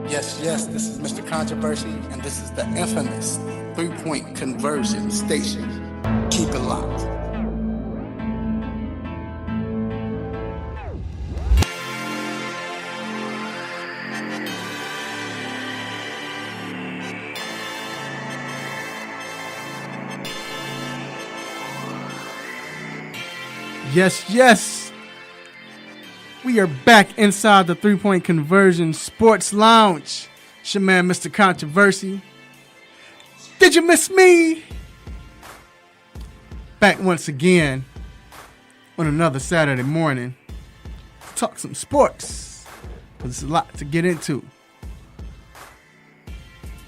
Yes, this is Mr. Controversy, and this is the infamous three-point conversion station. Keep it locked. Yes. We are back inside the three-point conversion sports lounge. It's your man, Mr. Controversy. Did you miss me? Back once again on another Saturday morning to talk some sports, because there's a lot to get into.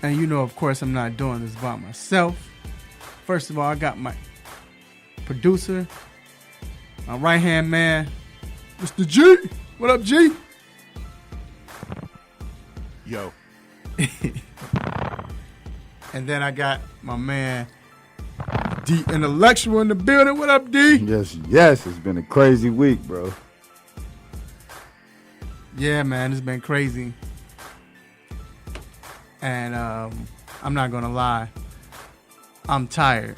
And you know, of course, I'm not doing this by myself. First of all, I got my producer, my right-hand man, Mr. G. What up, G? Yo. And then I got my man, D Intellectual in the building. What up, D? Yes. It's been a crazy week, bro. Yeah, man, it's been crazy. And I'm not going to lie. I'm tired.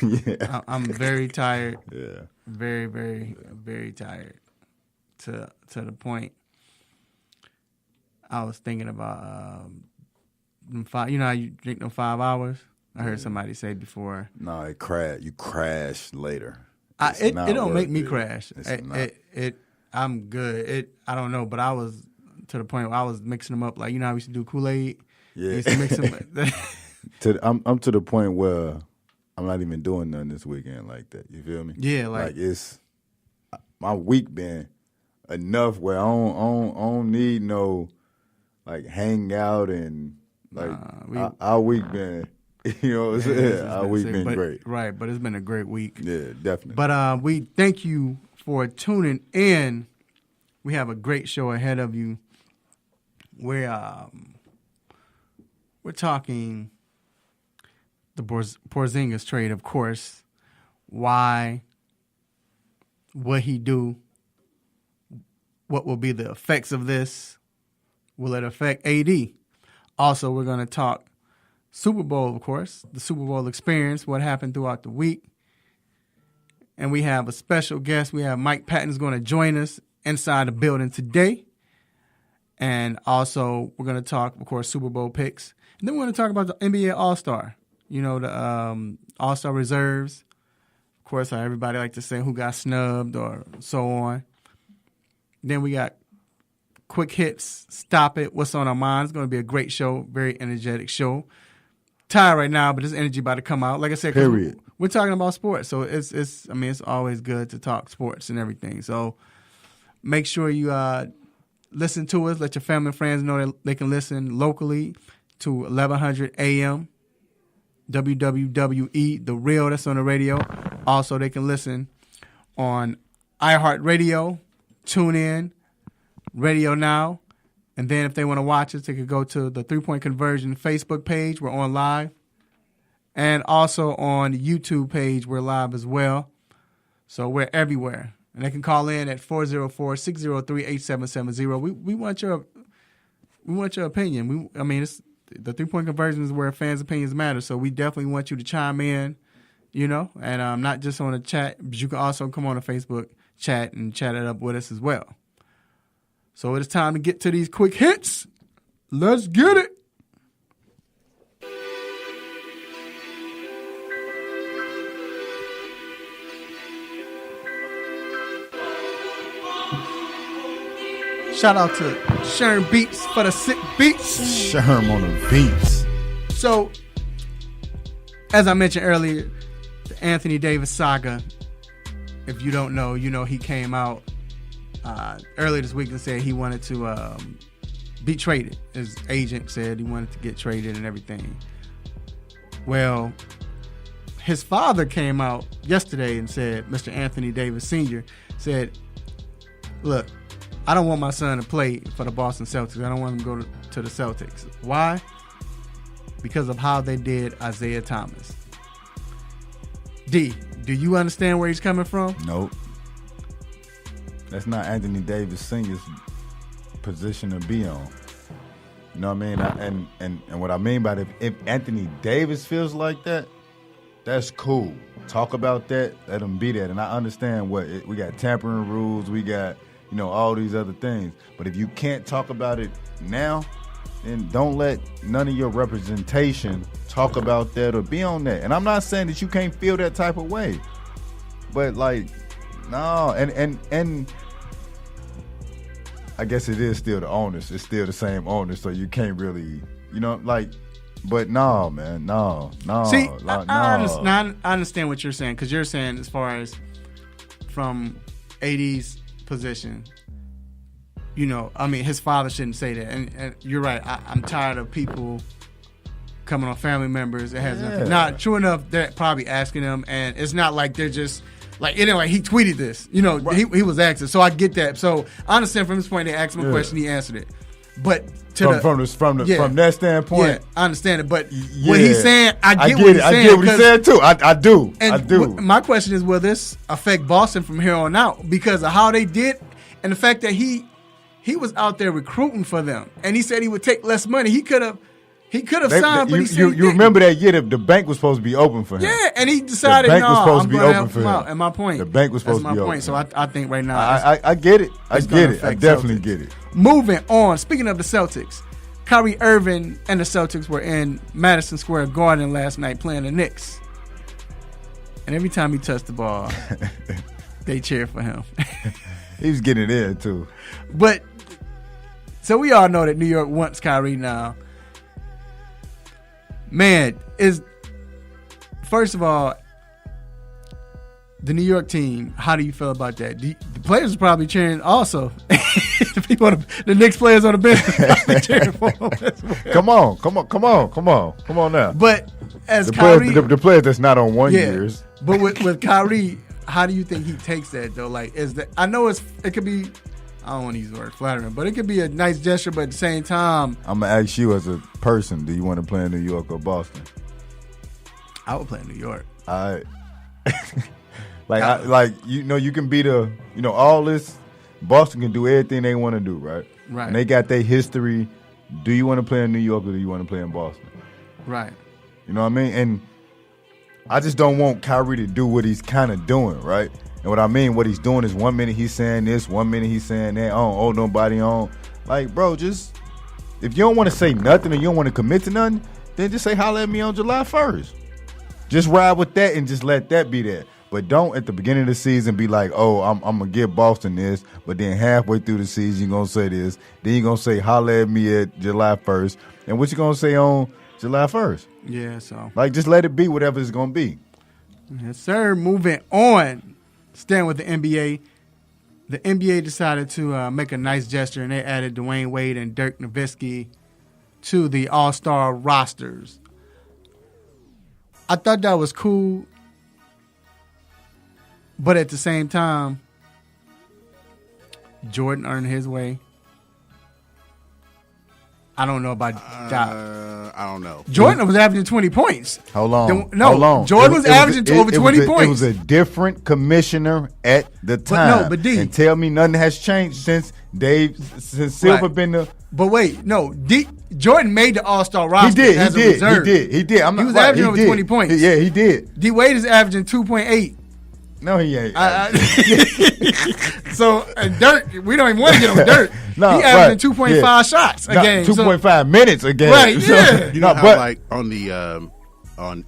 Yeah. I'm very tired. Yeah. Very, very, very tired. To the point, I was thinking about them five. You know how you drink them 5 hours? I heard somebody say before. No, you crash later. It don't make me it. crash. I'm good. I don't know, but I was to the point where I was mixing them up. Like, you know how we used to do Kool-Aid? Yeah. I used to mix them. I'm to the point where I'm not even doing nothing this weekend like that. You feel me? Yeah, like it's my week been enough where I don't need no like hang out and like our week been, you know what I'm saying? Our week been great. Right, but it's been a great week. Yeah, definitely. But we thank you for tuning in. We have a great show ahead of you. We're talking the Porzingis trade, of course. Why? What he do? What will be the effects of this? Will it affect AD? Also, we're going to talk Super Bowl, of course, the Super Bowl experience, what happened throughout the week. And we have a special guest. We have Mike Patton's going to join us inside the building today. And also, we're going to talk, of course, Super Bowl picks. And then we're going to talk about the NBA All-Star. You know, the All-Star reserves. Of course, how everybody like to say who got snubbed or so on. Then we got quick hits, stop it, what's on our minds. It's going to be a great show, very energetic show. Tired right now, but this energy about to come out. Like I said, we're talking about sports, so it's always good to talk sports and everything. So make sure you listen to us. Let your family and friends know that they can listen locally to 1100 AM, WWWE, The Real, that's on the radio. Also, they can listen on iHeartRadio, TuneIn, Radio Now. And then if they want to watch us, they could go to the 3-Point Conversion Facebook page. We're on live. And also on the YouTube page, we're live as well. So we're everywhere. And they can call in at 404-603-8770. We want your opinion. It's the 3-Point Conversion is where fans' opinions matter. So we definitely want you to chime in, you know, and not just on the chat, but you can also come on the Facebook chat and chat it up with us as well. So it's time to get to these quick hits. Let's get it. Shout out to Sherm Beats for the sick beats. Sherm on the beats. So, as I mentioned earlier, the Anthony Davis saga, if you don't know, you know he came out earlier this week and said he wanted to be traded. His agent said he wanted to get traded and everything. Well, his father came out yesterday and said, Mr. Anthony Davis Sr. said, look, I don't want my son to play for the Boston Celtics. I don't want him to go to the Celtics. Why? Because of how they did Isaiah Thomas. D, do you understand where he's coming from? Nope. That's not Anthony Davis Sr.'s position to be on. You know what I mean? And what I mean by that, if Anthony Davis feels like that, that's cool. Talk about that. Let him be that. And I understand we got tampering rules. We got, all these other things. But if you can't talk about it now, then don't let none of your representation talk about that or be on that. And I'm not saying that you can't feel that type of way. But, no. And I guess it is still the owners. It's still the same owners, so you can't really, but no, man, no. See, no. I understand what you're saying, because you're saying as far as from AD's position, his father shouldn't say that. And you're right. I'm tired of people coming on family members. It has nothing. Not true enough, they're probably asking them, and it's not like they're just anyway, he tweeted this. Right. He was asking. So I get that. So I understand from this point, they asked him a question, he answered it. But from that standpoint, yeah, I understand it. But what he's saying, I get what he's saying. I get what he's saying too. I do. My question is, will this affect Boston from here on out because of how they did and the fact that he was out there recruiting for them, and he said he would take less money. He could have signed, but he said you remember that year the bank was supposed to be open for him. Yeah, and he decided, the bank was supposed to be open for him. And my point, the bank was supposed to be open. So I think right now, I get it. I definitely get it. Moving on. Speaking of the Celtics, Kyrie Irving and the Celtics were in Madison Square Garden last night playing the Knicks, and every time he touched the ball, they cheered for him. He was getting it in too. But so we all know that New York wants Kyrie now. Man, first of all, the New York team, how do you feel about that? The players are probably cheering also. The Knicks players on the bench are probably cheering for him as well. Come on now. But as Kyrie, the players that's not on 1 years. But with Kyrie, how do you think he takes that though? I know it could be, I don't want to use the word flattering, but it could be a nice gesture, but at the same time, I'm going to ask you as a person, do you want to play in New York or Boston? I would play in New York. All right. You can be all this. Boston can do everything they want to do, right? Right. And they got their history. Do you want to play in New York or do you want to play in Boston? Right. You know what I mean? And I just don't want Kyrie to do what he's kind of doing, right? And what I mean, what he's doing is 1 minute he's saying this, 1 minute he's saying that, nobody on. Bro, just, if you don't want to say nothing or you don't want to commit to nothing, then just say holler at me on July 1st. Just ride with that and just let that be that. But don't at the beginning of the season be like, I'm going to give Boston this, but then halfway through the season you're going to say this. Then you're going to say holler at me at July 1st. And what you going to say on July 1st? Yeah, so. Just let it be whatever it's going to be. Yes, sir. Moving on. Staying with the NBA, the NBA decided to make a nice gesture, and they added Dwayne Wade and Dirk Nowitzki to the All-Star rosters. I thought that was cool, but at the same time, Jordan earned his way. I don't know about that. I don't know. Jordan was averaging 20 points. Hold on. Jordan was averaging over 20 points. It was a different commissioner at the time. But D. And tell me nothing has changed since Silver been the. But wait, Jordan made the All-Star roster as a reserve. He did. He was averaging over 20 points. Yeah, he did. D. Wade is averaging 2.8. No, he ain't. So, Dirk, we don't even want to get on Dirk. No, he averaging 2.5 shots a game. 2.5 minutes a game. Right, yeah. You know how on the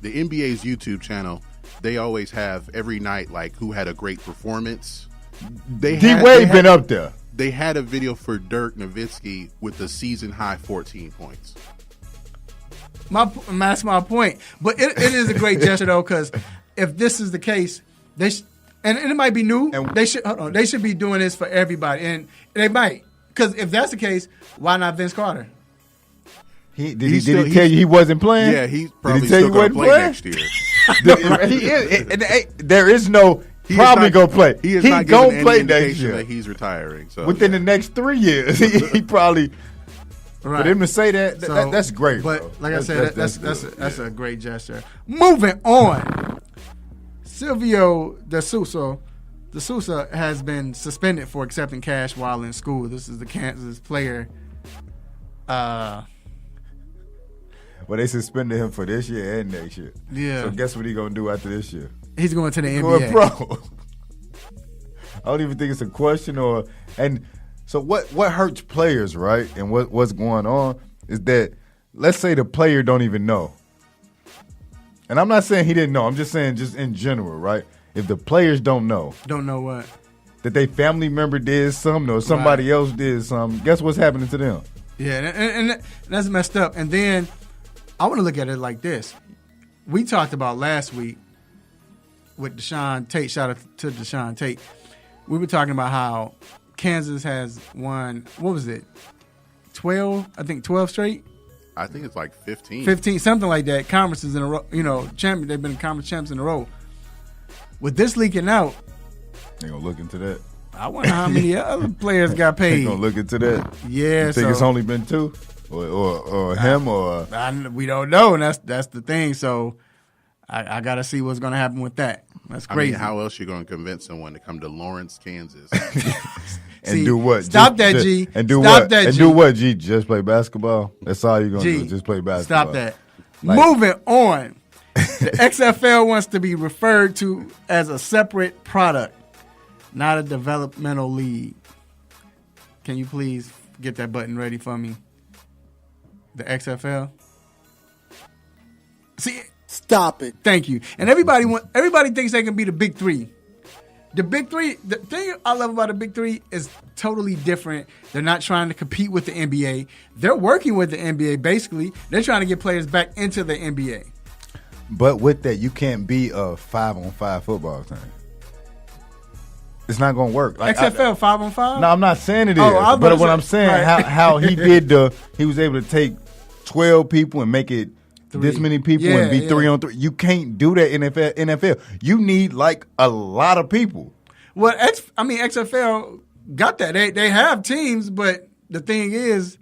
NBA's YouTube channel, they always have every night who had a great performance. D-Wade been up there. They had a video for Dirk Nowitzki with a season-high 14 points. That's my point. But it is a great gesture, though, because if this is the case, and it might be new. They should be doing this for everybody, and they might, because if that's the case, why not Vince Carter? Did he tell you he wasn't playing? Yeah, he's probably still going to play next year. He is. There is no probably going to play. He going to play next year. That he's retiring. So within the next 3 years, he probably. Right. For him to say that's great. But bro. Like I said, that's a great gesture. Moving on. Silvio De Sousa has been suspended for accepting cash while in school. This is the Kansas player. Well, they suspended him for this year and next year. Yeah. So guess what he gonna do after this year? He's going to the NBA. Going pro. I don't even think it's a question and so what hurts players, right? And what's going on is that let's say the player don't even know. And I'm not saying he didn't know. I'm just saying just in general, right? If the players don't know. Don't know what? That they family member did something or somebody else did something, guess what's happening to them? Yeah, and that's messed up. And then I want to look at it like this. We talked about last week with Deshaun Tate. Shout out to Deshaun Tate. We were talking about how Kansas has won, what was it, 12? I think 12 straight? I think it's like 15. 15, something like that. Conferences in a row, champion. They've been conference champs in a row. With this leaking out, They gonna look into that. I wonder how many other players got They paid. gonna look into that. Yeah, You think it's only been 2, or him, or we don't know, and that's the thing. So I got to see what's going to happen with that. That's crazy. I mean, how else you going to convince someone to come to Lawrence, Kansas? and do what? Stop that, G. And do Stop what? that, and G. do what, G? Just play basketball? That's all you're gonna G, do. Just play basketball. Stop that. Moving on. The XFL wants to be referred to as a separate product, not a developmental league. Can you please get that button ready for me? The XFL. See, Stop it. thank you. And everybody thinks they can be the big three. The big three, the thing I love about the big three is totally different. They're not trying to compete with the NBA. They're working with the NBA, basically. They're trying to get players back into the NBA. But with that, you can't be a 5-on-5 football team. It's not going to work. Like, XFL 5-on-5? No, I'm not saying it is. I was But about what to I'm say- saying, right. how he he was able to take 12 people and make it this many people and be 3-on-3. You can't do that in NFL. You need like a lot of people. Well, XFL got that. They have teams, but the thing is,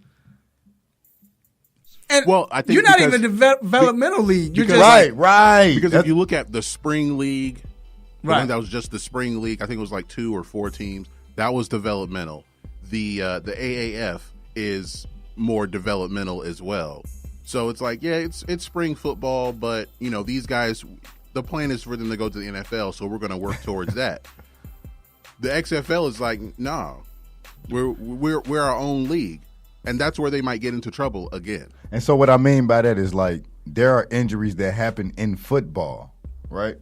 and Well, I think you're not because- even a developmental league. You're because- just Right. Because if you look at the spring league, I Right. think that was just the spring league. I think it was like 2 or 4 teams. That was developmental. The AAF is more developmental as well. So it's like, yeah, it's spring football, but these guys, the plan is for them to go to the NFL, so we're going to work towards that. The XFL is like, no, we're our own league, and that's where they might get into trouble again. And so what I mean by that is like there are injuries that happen in football, right?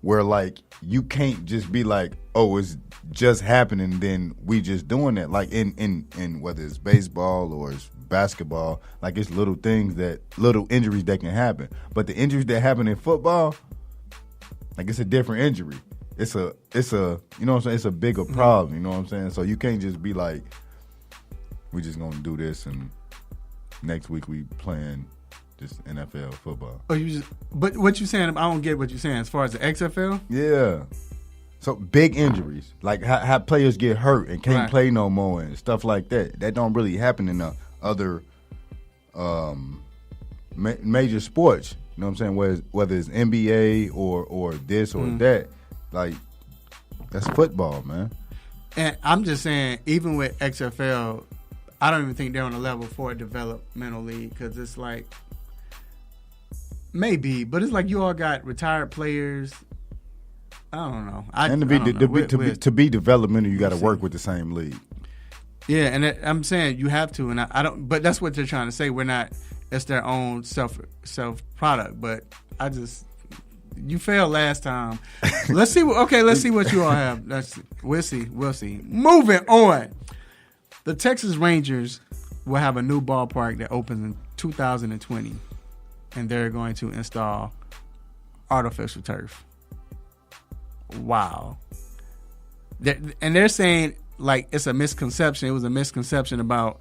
Where like you can't just be like, oh, it's just happening, then we just doing that. Like in whether it's baseball or it's basketball, like it's little injuries that can happen. But the injuries that happen in football, like it's a different injury. It's a you know what I'm saying? It's a bigger problem, you know what I'm saying? So you can't just be like, we just gonna do this and next week we playing just NFL football. But what you saying? I don't get what you're saying as far as the XFL. Yeah. So big injuries, like how players get hurt and can't play no more and stuff like that. That don't really happen in the other major sports. You know what I'm saying? Whether it's NBA or this or that, like that's football, man. And I'm just saying, even with XFL, I don't even think they're on a level for a developmental league because it's like maybe, but it's like you all got retired players. I don't know. To be developmental, you got to work with the same league. Yeah, and I'm saying you have to, and I don't. But that's what they're trying to say. We're not. It's their own self product. But you failed last time. Let's see. Let's see what you all have. We'll see. Moving on. The Texas Rangers will have a new ballpark that opens in 2020, and they're going to install artificial turf. Wow. They're saying like it's a misconception. It was a misconception about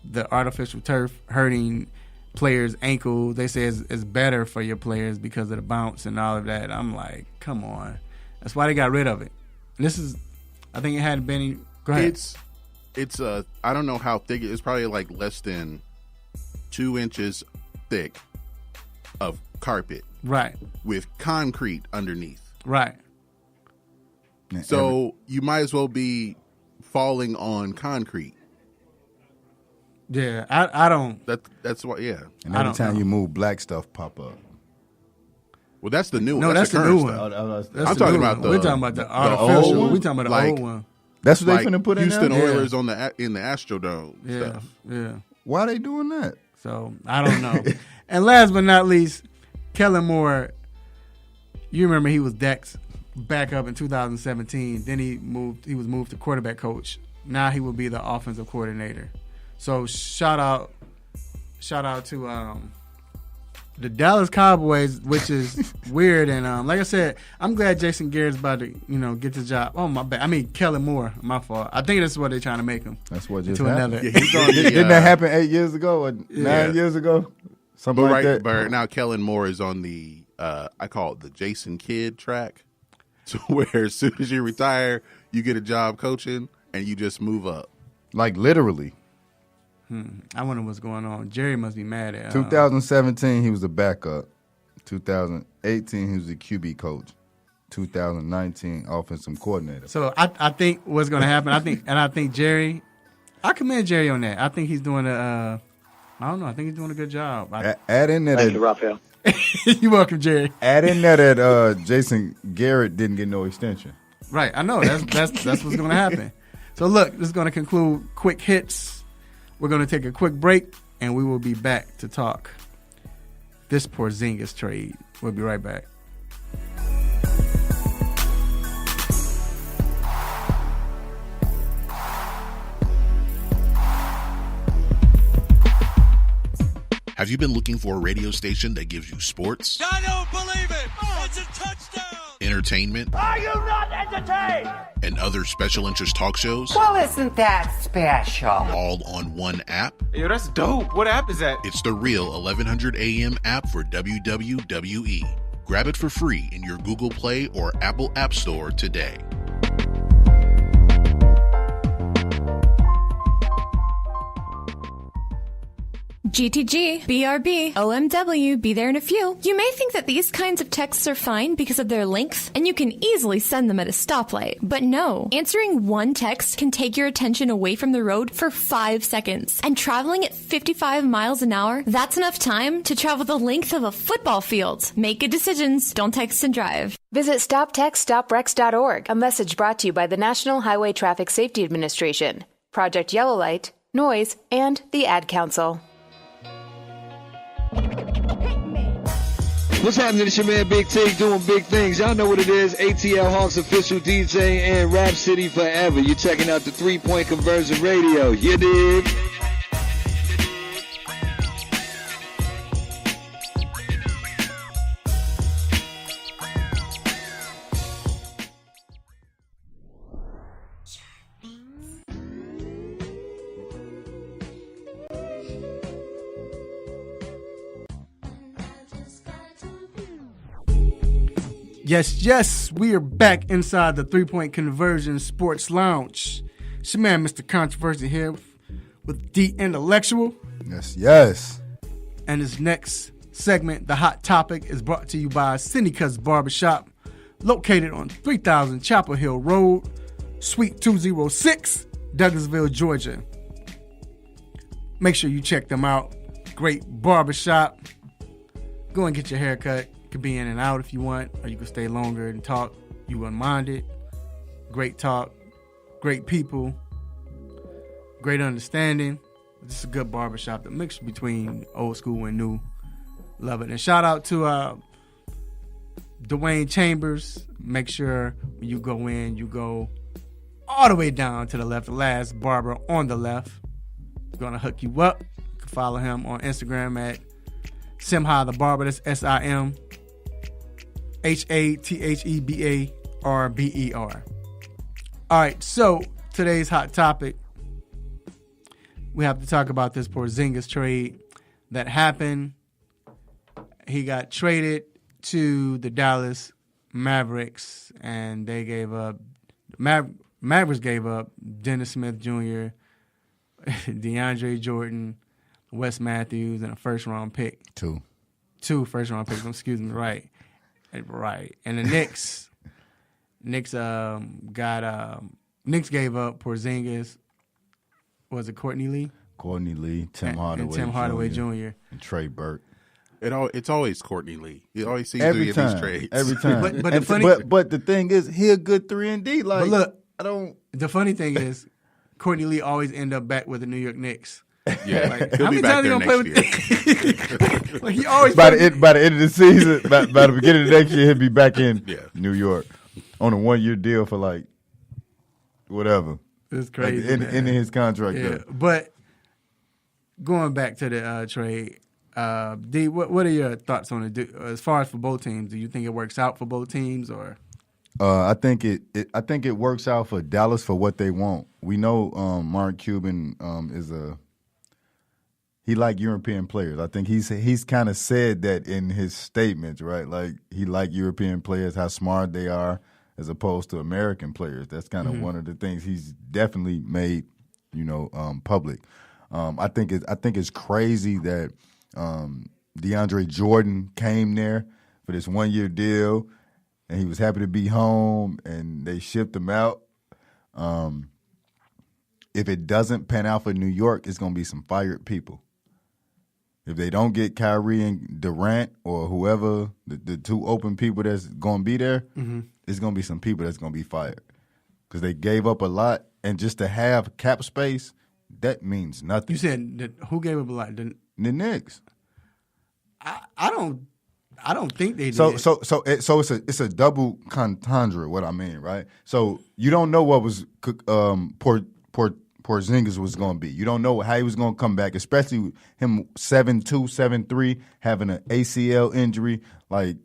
the artificial turf hurting players' ankles. They say it's better for your players because of the bounce and all of that. I'm like, come on. That's why they got rid of it. I think it hadn't been. Go ahead. It's I don't know how thick it is. It's probably like less than 2 inches thick of carpet. Right. With concrete underneath. Right. So you might as well be falling on concrete. Yeah, I don't. That's what. Yeah. And every time you move, black stuff pop up. Well, that's the new one. No, that's the current new stuff. one. I'm talking about We're talking about the artificial. old one? We're talking about the Like, old one. That's what Like they finna put Houston in there? Oilers on in the Astrodome stuff. Yeah. Why are they doing that? So I don't know. And last but not least, Kellen Moore. You remember he was Dak's backup in 2017. Then he was moved to quarterback coach. Now he will be the offensive coordinator. So shout out to the Dallas Cowboys, which is weird. And like I said, I'm glad Jason Garrett's about to get the job. Oh my bad. I mean Kellen Moore. My fault. I think that's what they're trying to make him. That's what just to happened. another. Yeah, Didn't that happen 8 years ago or 9 years ago? Something But like that. but now Kellen Moore is on the I call it the Jason Kidd track. So where as soon as you retire, you get a job coaching and you just move up. Like literally. I wonder what's going on. Jerry must be mad at 2017, he was a backup. 2018, he was a QB coach. 2019, offensive coordinator. So I think what's going to happen. I think Jerry. I commend Jerry on that. I think he's doing I don't know. I think he's doing a good job. Add in there Thank you, Raphael. You're welcome, Jerry. Add in there that Jason Garrett didn't get no extension. Right. I know. That's what's going to happen. So look, this is going to conclude quick hits. We're going to take a quick break, and we will be back to talk this Porzingis trade. We'll be right back. Have you been looking for a radio station that gives you sports? I don't believe it! It's a touchdown! Entertainment? Are you not entertained? And other special interest talk shows? Well, isn't that special? All on one app? Yo, that's dope. What app is that? It's the real 1100 AM app for WWE. Grab it for free in your Google Play or Apple App Store today. GTG, BRB, OMW, be there in a few. You may think that these kinds of texts are fine because of their length, and you can easily send them at a stoplight. But no, answering one text can take your attention away from the road for 5 seconds. And traveling at 55 miles an hour, that's enough time to travel the length of a football field. Make good decisions. Don't text and drive. Visit StopTextStopWrecks.org. A message brought to you by the National Highway Traffic Safety Administration, Project Yellow Light, Noise, and the Ad Council. What's happening? It's your man Big T doing big things. Y'all know what it is. ATL Hawks official DJ and Rap City forever. You're checking out the 3-Point Conversion Radio. You dig? Yes, we are back inside the 3-Point Conversion Sports Lounge. It's your man, Mr. Controversy, here with The Intellectual. Yes. And this next segment, The Hot Topic, is brought to you by Cindycuts Barbershop, located on 3000 Chapel Hill Road, Suite 206, Douglasville, Georgia. Make sure you check them out. Great barbershop. Go and get your hair cut. Could be in and out if you want, or you can stay longer and talk. You wouldn't mind it. Great talk, great people, great understanding. This is a good barbershop, the mix between old school and new. Love it. And shout out to Dwayne Chambers. Make sure when you go in, you go all the way down to the left. The last barber on the left. Gonna hook you up. You can follow him on Instagram at Simha the Barber. That's SIMHATHEBARBER. All right, so today's hot topic, we have to talk about this Porzingis trade that happened. He got traded to the Dallas Mavericks, and they gave up. Mavericks gave up Dennis Smith Jr., DeAndre Jordan, Wes Matthews, and a first-round pick. Two first-round picks. Excuse me. Right. And the Knicks gave up Porzingis. Was it Courtney Lee? Courtney Lee, Tim Hardaway Jr. and Trey Burke. It's always Courtney Lee. He always seems to be in these trades. Every time. But the thing is, he a good 3-and-D. Like, but look, the funny thing is, Courtney Lee always end up back with the New York Knicks. Yeah, like, he'll how be many back times there he gonna next play with? Like he always by the end of the season, by the beginning of next year, he'll be back in New York on a 1-year deal for like whatever. It's crazy. Like ending his contract. Yeah, but going back to the trade, D, what are your thoughts on it? As far as for both teams, do you think it works out for both teams, or? I think it works out for Dallas for what they want. We know Mark Cuban he like European players. I think he's kind of said that in his statements, right? Like he like European players, how smart they are, as opposed to American players. That's kind of one of the things he's definitely made, public. I think it's crazy that DeAndre Jordan came there for this 1-year deal, and he was happy to be home, and they shipped him out. If it doesn't pan out for New York, it's going to be some fired people. If they don't get Kyrie and Durant or whoever, the two open people that's going to be there, it's going to be some people that's going to be fired. Because they gave up a lot, and just to have cap space, that means nothing. You said who gave up a lot? The Knicks. I don't think they did. So it's a double entendre. What I mean, right? So you don't know what was Porzingis was going to be. You don't know how he was going to come back, especially with him 7'2", 7'3", having an ACL injury. Like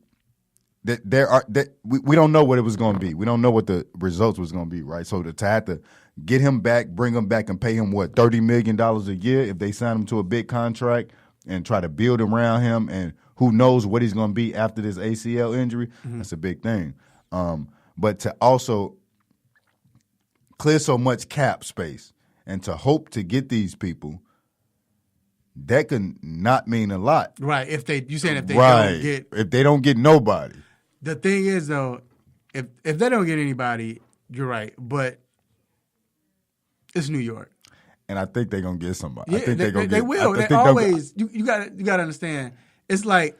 we don't know what it was going to be. We don't know what the results was going to be, right? So to have to get him back, bring him back, and pay him $30 million a year if they sign him to a big contract and try to build around him, and who knows what he's going to be after this ACL injury. That's a big thing. But to also clear so much cap space and to hope to get these people, that can not mean a lot. Right. If they if they don't get nobody. The thing is though, if they don't get anybody, you're right. But it's New York. And I think they're gonna get somebody. Yeah, I think they're gonna they get, will. They always. You gotta understand. It's like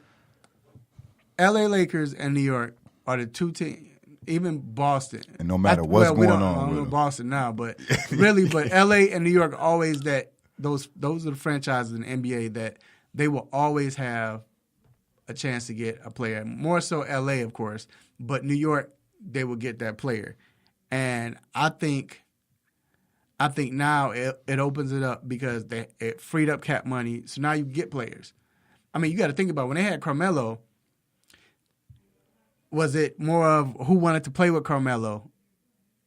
L.A. Lakers and New York are the two teams. Even Boston. And no matter what's going on, I don't know Boston now, but really, but L.A. and New York are always that. Those are the franchises in the NBA that they will always have a chance to get a player. More so L.A. of course, but New York they will get that player, and I think now it opens it up because it freed up cap money. So now you get players. I mean, you got to think about when they had Carmelo, was it more of who wanted to play with Carmelo?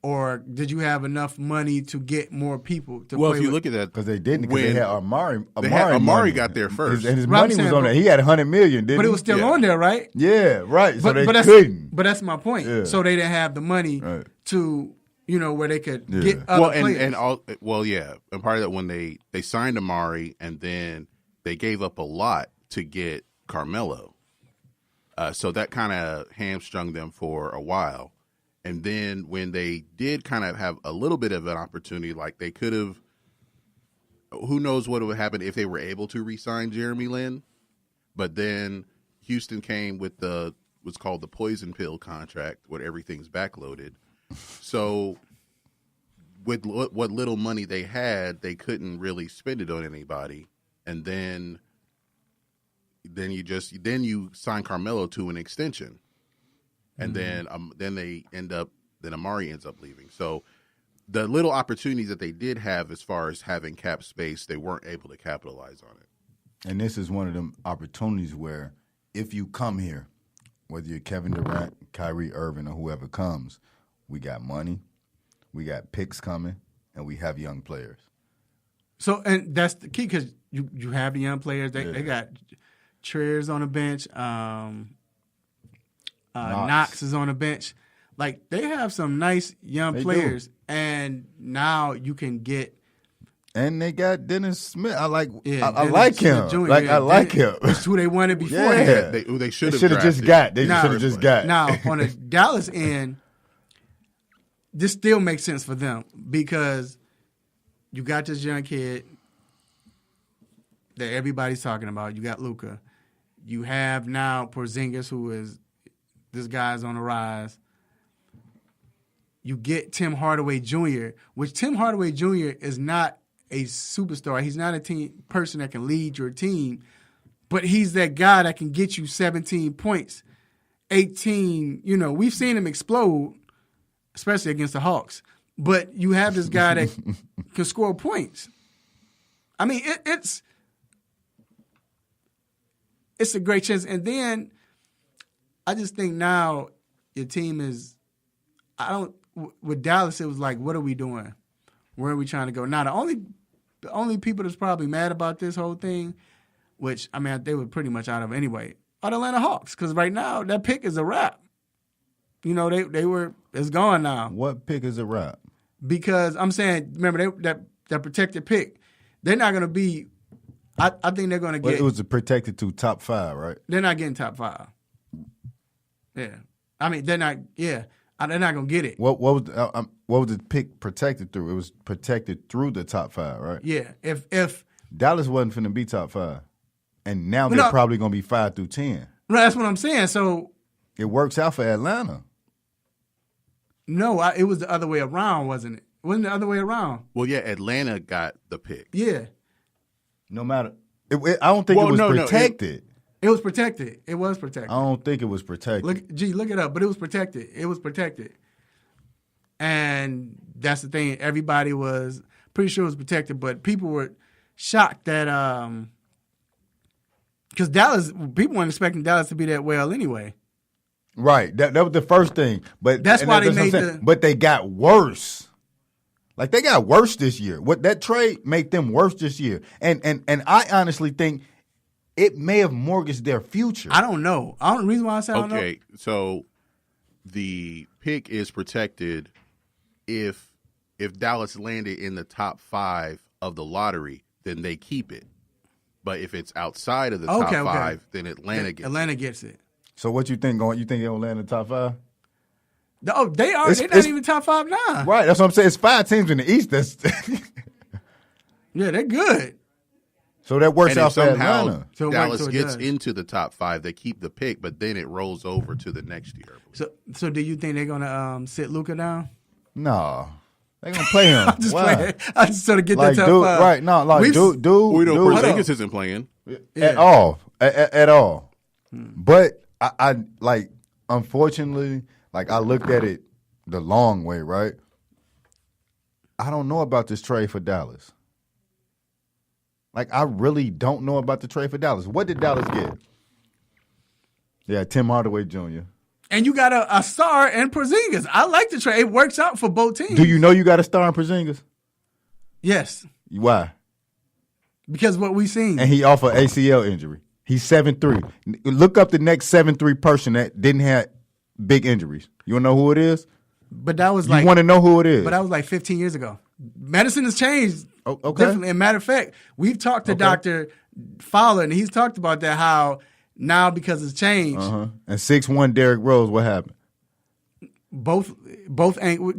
Or did you have enough money to get more people to play with? Well, if you look at that. Because they didn't, because they had Amari. Amari got there first. And his money was on there. He had $100 million, didn't he? But it was still on there, right? Yeah, right. So they couldn't. But that's my point. Yeah. So they didn't have the money to... where they could get other players. And part of that when they signed Amari and then they gave up a lot to get Carmelo. So that kind of hamstrung them for a while. And then when they did kind of have a little bit of an opportunity, like they could have, who knows what would happen if they were able to re-sign Jeremy Lin. But then Houston came with what's called the poison pill contract, where everything's backloaded. So with what little money they had, they couldn't really spend it on anybody. And then you sign Carmelo to an extension. And then Amari ends up leaving. So the little opportunities that they did have as far as having cap space, they weren't able to capitalize on it. And this is one of them opportunities where if you come here, whether you're Kevin Durant, Kyrie Irving, or whoever comes, we got money, we got picks coming, and we have young players. So, and that's the key because you have the young players. They got Triers on the bench. Knox is on the bench. Like, they have some nice young players, and now you can get. And they got Dennis Smith. I like him. I like him. That's who they wanted before. Yeah. They should have just got. They should have just got. Now, on the Dallas end, this still makes sense for them because you got this young kid, that everybody's talking about. You got Luka. You have now Porzingis, this guy's on the rise. You get Tim Hardaway Jr., which Tim Hardaway Jr. is not a superstar. He's not a person that can lead your team, but he's that guy that can get you 17 points, 18. We've seen him explode, especially against the Hawks. But you have this guy that can score points. I mean, it's a great chance. And then I just think now your team is with Dallas, it was like, what are we doing? Where are we trying to go? Now, the only people that's probably mad about this whole thing, which, I mean, they were pretty much out of it anyway, are the Atlanta Hawks. Because right now, that pick is a wrap. It's gone now. What pick is a wrap? Because I'm saying, remember, that protected pick, they're not going to be, I think they're going to get. It was protected to top 5, right? They're not getting top 5. Yeah. I mean, they're not going to get it. What was the pick protected through? It was protected through the top 5, right? Yeah. If Dallas wasn't finna be top 5, and now they're probably going to be 5 through 10. Right, that's what I'm saying. So it works out for Atlanta. No, it was the other way around, wasn't it? Wasn't the other way around? Well, yeah, Atlanta got the pick. Yeah. No matter, I don't think it was protected. It was protected. It was protected. I don't think it was protected. Look it up. But it was protected. It was protected. And that's the thing. Everybody was pretty sure it was protected, but people were shocked that because people weren't expecting Dallas to be that well anyway. Right. That was the first thing. But that's why they made But they got worse. Like, they got worse this year. That trade made them worse this year. And I honestly think it may have mortgaged their future. I don't know. The reason why I say I don't know. Okay, so the pick is protected if Dallas landed in the top 5 of the lottery, then they keep it. But if it's outside of the top 5, then Atlanta gets it. So what you think? You think they'll land in the top 5? Oh, they are. They're not even top 5 now. Right. That's what I'm saying. It's 5 teams in the East. Yeah, they're good. So that works out for somehow Atlanta. So Dallas gets into the top 5. They keep the pick, but then it rolls over to the next year. So do you think they're gonna sit Luka down? No. They're going to play him. I'm just playing. I just sort of get that top 5. Right. No, like, dude. We know Porzingis isn't playing. At all. At all. But I like, unfortunately, like, I looked at it the long way, right? I don't know about this trade for Dallas. Like, I really don't know about the trade for Dallas. What did Dallas get? Yeah, Tim Hardaway Jr. And you got a star in Porzingis. I like the trade. It works out for both teams. Do you know you got a star in Porzingis? Yes. Why? Because what we've seen. And he off an ACL injury. He's 7'3". Look up the next 7'3" person that didn't have big injuries. You want to know who it is? But that was you want to know who it is? But that was like 15 years ago. Medicine has changed. Okay. Definitely. As a matter of fact, we've talked to Dr. Fowler, and he's talked about that, how now because it's changed. And 6'1" Derrick Rose, what happened? Both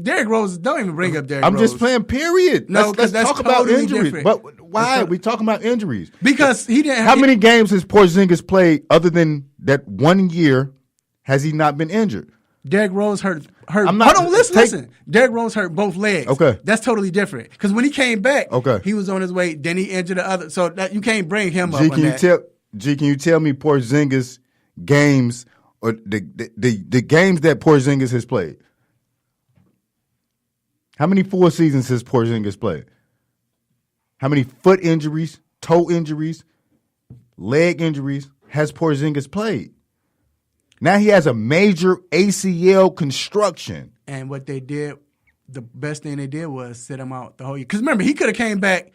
Derrick Rose, don't even bring up Derrick Rose. I'm just playing, period. No, let's that's talk about totally injuries. different. But why are we talking about injuries? Because he didn't. How many games has Porzingis played other than that 1 year? Has he not been injured? Derrick Rose hurt. Listen. Derrick Rose hurt both legs. Okay. That's totally different. Because when he came back, okay, he was on his way. Then he injured the other. So that, you can't bring him up on that. Can you tell me Porzingis games or the games that Porzingis has played? How many full seasons has Porzingis played? How many foot injuries, toe injuries, leg injuries has Porzingis played? Now he has a major ACL construction. And what they did, the best thing they did was sit him out the whole year. Because remember, he could have came back.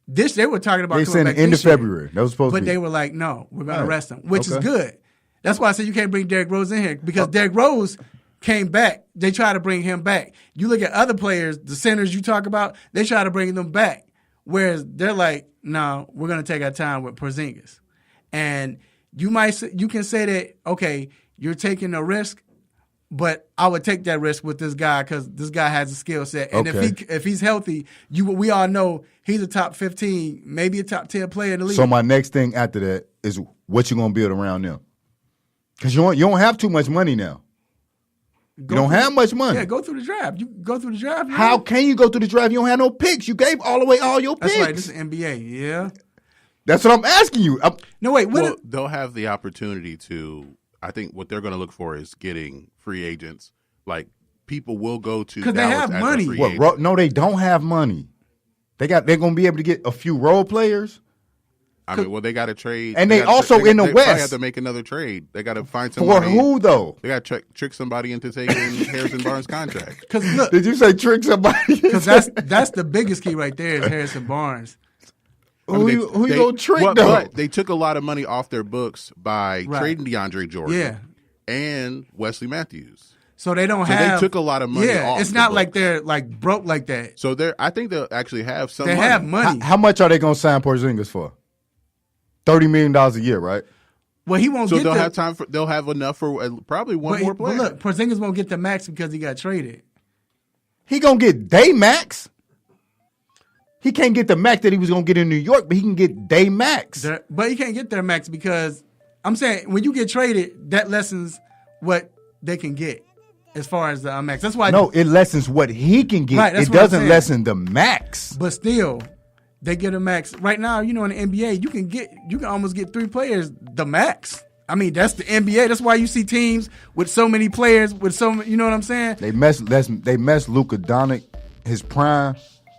They were talking about they coming back the end of year. February. That was supposed to be. But they were like, no, we're going to arrest him, which is good. That's why I said you can't bring Derrick Rose in here. Because Derrick Rose came back. They try to bring him back. You look at other players, the centers you talk about, they try to bring them back. Whereas they're like, no, we're going to take our time with Porzingis. And you can say that, okay, you're taking a risk, But I would take that risk with this guy because this guy has a skill set. And Okay. if he's healthy, we all know he's a top 15, maybe a top 10 player in the league. So my next thing after that is what you gonna build around them, because you don't have too much money now. You don't have much money. Yeah, go through the draft. You go through the draft. How can you go through the draft? You don't have no picks. You gave all your picks. That's right. This is NBA. Yeah. That's what I'm asking you. No, wait. They'll have the opportunity to. I think what they're going to look for is getting free agents. Like people will go to because they have money. No, they don't have money. They're going to be able to get a few role players. I mean, well, they got to trade, and they also in the West. They probably have to make another trade. They got to find somebody. For who though? They got to trick somebody into taking Harrison Barnes' contract. Because look, did you say trick somebody? Because that's the biggest key right there is Harrison Barnes. Who you gonna trick though? But they took a lot of money off their books by trading DeAndre Jordan and Wesley Matthews. So they don't have. They took a lot of money off. It's not like they're like broke like that. So I think they'll actually have some. They have money. How much are they gonna sign Porzingis for? $30 million a year, right? Well, he won't. So get they'll have time for. They'll have enough for probably one more player. But look, Porzingis won't get the max because he got traded. He gonna get day max. He can't get the max that he was gonna get in New York, but he can get day max. But he can't get their max because I'm saying when you get traded, that lessens what they can get as far as the max. That's why. No, it lessens what he can get. Right, it doesn't lessen the max. But still, they get a max. Right now, in the NBA, you can almost get 3 players the max. I mean, that's the NBA. That's why you see teams with so many players with so many, you know what I'm saying? They mess Luka Doncic, his prime.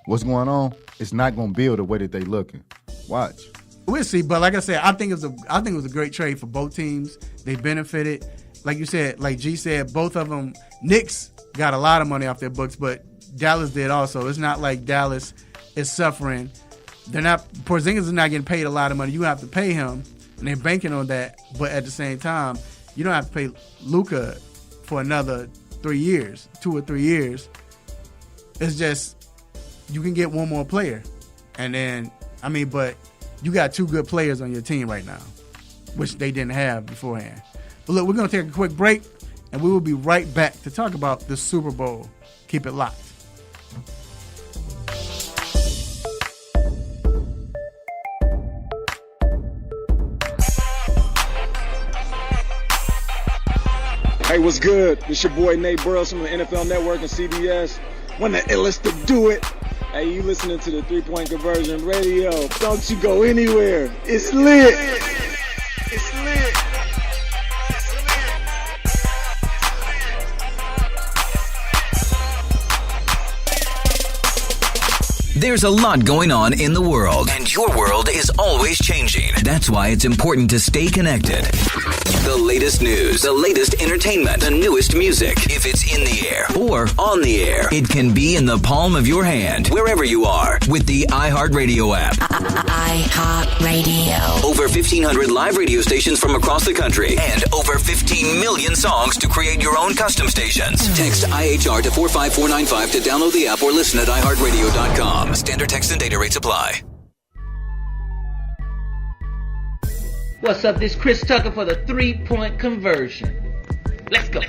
What's going on? It's not going to build the way that they looking. Watch. We'll see, but like I said, I think it was a great trade for both teams. They benefited. Like you said, like G said, both of them. Knicks got a lot of money off their books, but Dallas did also. It's not like Dallas is suffering. Porzingis is not getting paid a lot of money. You have to pay him, and they're banking on that. But at the same time, you don't have to pay Luka for another 3 years, 2 or 3 years. It's just you can get one more player, and then but you got 2 good players on your team right now, which they didn't have beforehand. But look, we're gonna take a quick break, and we will be right back to talk about the Super Bowl. Keep it locked. Hey, what's good? It's your boy Nate Burles from the NFL Network and CBS. When the illest to do it. Hey, you listening to the 3-Point Conversion Radio. Don't you go anywhere. It's lit. It's lit. There's a lot going on in the world, and your world is always changing. That's why it's important to stay connected. The latest news, the latest entertainment, the newest music. If it's in the air or on the air, it can be in the palm of your hand, wherever you are, with the iHeartRadio app. iHeartRadio. Over 1,500 live radio stations from across the country, and over 15 million songs to create your own custom stations. Text IHR to 45495 to download the app or listen at iHeartRadio.com. Standard text and data rates apply. What's up? This is Chris Tucker for the 3-Point Conversion. Let's go.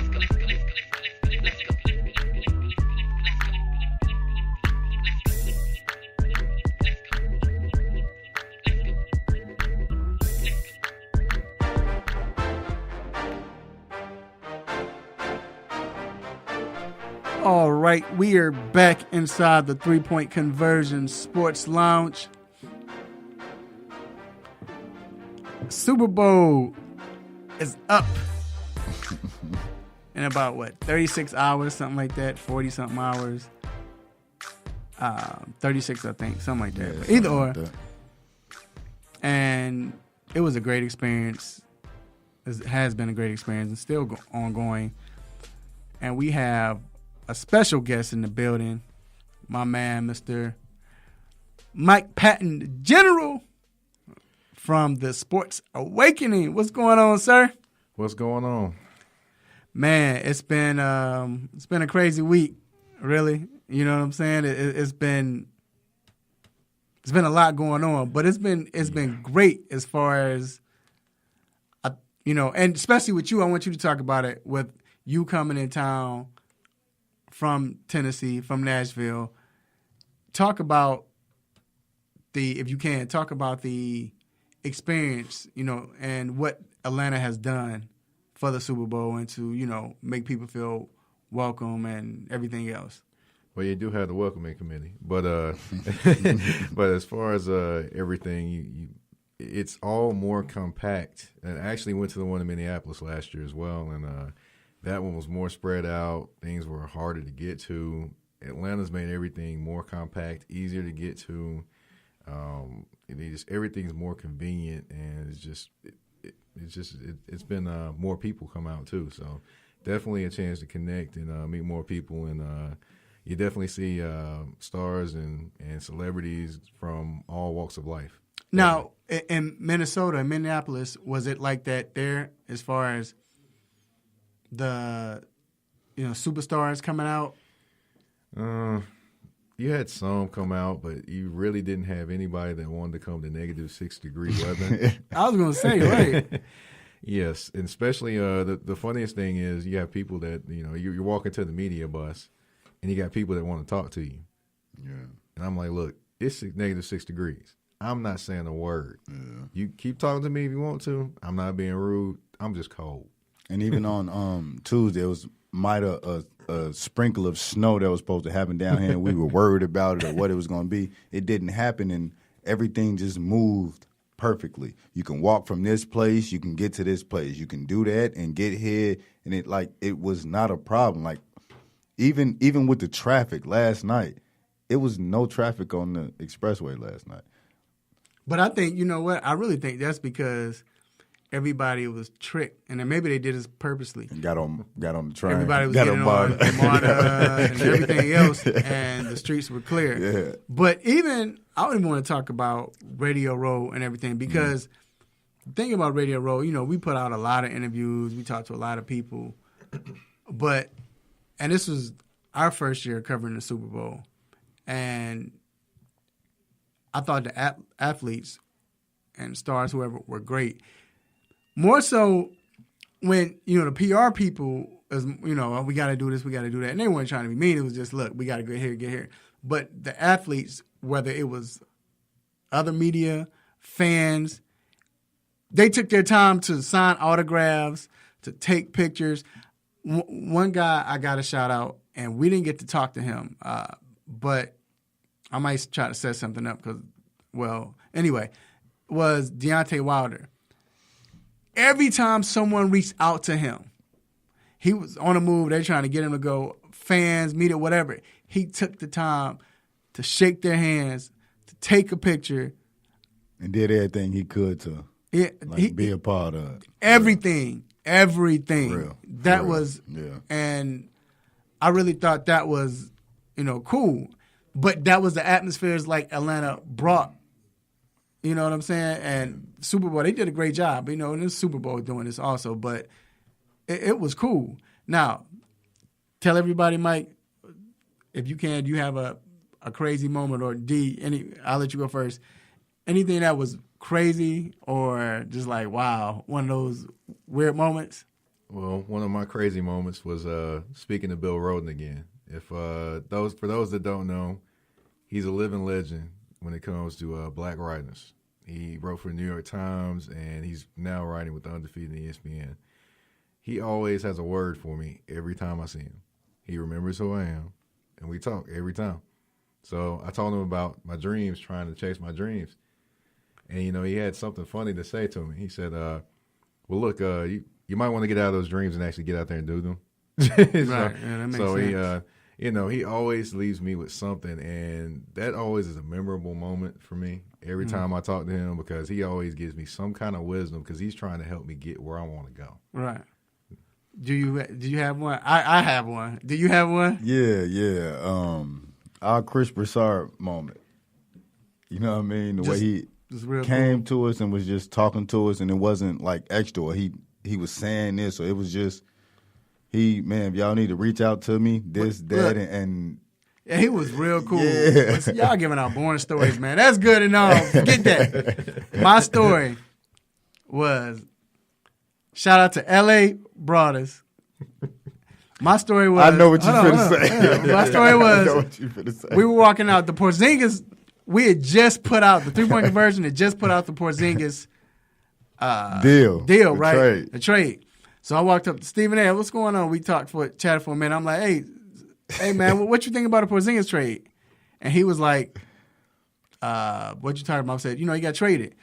All right, we are back inside the 3-Point Conversion Sports Lounge. Super Bowl is up in about 36 hours, something like that, 40-something hours. 36, I think, something like that. Yeah, either or. like that. And it was a great experience. It has been a great experience and still ongoing. And we have a special guest in the building, my man, Mr. Mike Patton, General from the Sports Awakening. What's going on, sir? What's going on? Man, it's been a crazy week, really. You know what I'm saying? It's been a lot going on, but it's been great as far as and especially with you. I want you to talk about it with you coming in town from Tennessee, from Nashville. Talk about if you can, talk about the experience, and what Atlanta has done for the Super Bowl and to, make people feel welcome and everything else. Well, you do have the welcoming committee, but but as far as everything, it's all more compact. And I actually went to the one in Minneapolis last year as well, and that one was more spread out. Things were harder to get to. Atlanta's made everything more compact, easier to get to. Everything's more convenient, and it's been more people come out too. So definitely a chance to connect and meet more people, and you definitely see stars and celebrities from all walks of life. Now, in Minnesota, in Minneapolis, was it like that there as far as the superstars coming out? You had some come out, but you really didn't have anybody that wanted to come to -6-degree weather. I was going to say, right. Yes, and especially the funniest thing is you have people that, you're walking to the media bus, and you got people that want to talk to you. Yeah. And I'm like, look, it's -6 degrees. I'm not saying a word. Yeah. You keep talking to me if you want to. I'm not being rude. I'm just cold. And even on Tuesday, it might a sprinkle of snow that was supposed to happen down here, and we were worried about it or what it was going to be. It didn't happen, and everything just moved perfectly. You can walk from this place, you can get to this place, you can do that and get here, and it was not a problem. Like even with the traffic last night, it was no traffic on the expressway last night. But I think, you know what? I really think that's because everybody was tricked, and then maybe they did this purposely. And got on the train. Everybody was getting on MARTA and everything else, and the streets were clear. Yeah. But I don't even want to talk about Radio Row and everything, because the thing about Radio Row, we put out a lot of interviews, we talked to a lot of people, and this was our first year covering the Super Bowl, and I thought the athletes and stars, whoever, were great. More so when, the PR people, we got to do this, we got to do that. And they weren't trying to be mean. It was just, look, we got to get here. But the athletes, whether it was other media, fans, they took their time to sign autographs, to take pictures. One guy I got to shout out, and we didn't get to talk to him, but I might try to set something up anyway, was Deontay Wilder. Every time someone reached out to him, he was on a move, they're trying to get him to go, fans, media, whatever. He took the time to shake their hands, to take a picture. And did everything he could to be a part of it. Everything. Real. That was, and I really thought that was, cool. But that was the atmospheres like Atlanta brought. You know what I'm saying? And Super Bowl, they did a great job, and this Super Bowl doing this also, but it was cool. Now, tell everybody, Mike, if you can, do you have a crazy moment, or I'll let you go first. Anything that was crazy or just like, wow, one of those weird moments? Well, one of my crazy moments was speaking to Bill Rhoden again. For those that don't know, he's a living legend when it comes to black writers. He wrote for the New York Times, and he's now writing with the Undefeated and ESPN. He always has a word for me every time I see him. He remembers who I am, and we talk every time. So I told him about my dreams, trying to chase my dreams. And, he had something funny to say to me. He said, well, look, you might want to get out of those dreams and actually get out there and do them. Right, that makes sense. He always leaves me with something, and that always is a memorable moment for me every time I talk to him, because he always gives me some kind of wisdom, because he's trying to help me get where I want to go. Right. Do you have one? I have one. Do you have one? Yeah. Our Chris Broussard moment. You know what I mean? The way he came to us and was just talking to us, and it wasn't like extra, or he was saying this, or it was just, if y'all need to reach out to me, and yeah, he was real cool. Yeah. But see, y'all giving out boring stories, man. That's good enough. Forget that. My story was, shout out to LA Brothers. My story was. I know what you're finna say. My story was. I know what you finna say. We were walking out. The Porzingis. We had just put out the 3-point conversion. Had just put out the Porzingis deal, right? The trade. So I walked up to Stephen A. What's going on? We chatted for a minute. I'm like, hey man, what you think about a Porzingis trade? And he was like, what you talking about? I said, he got traded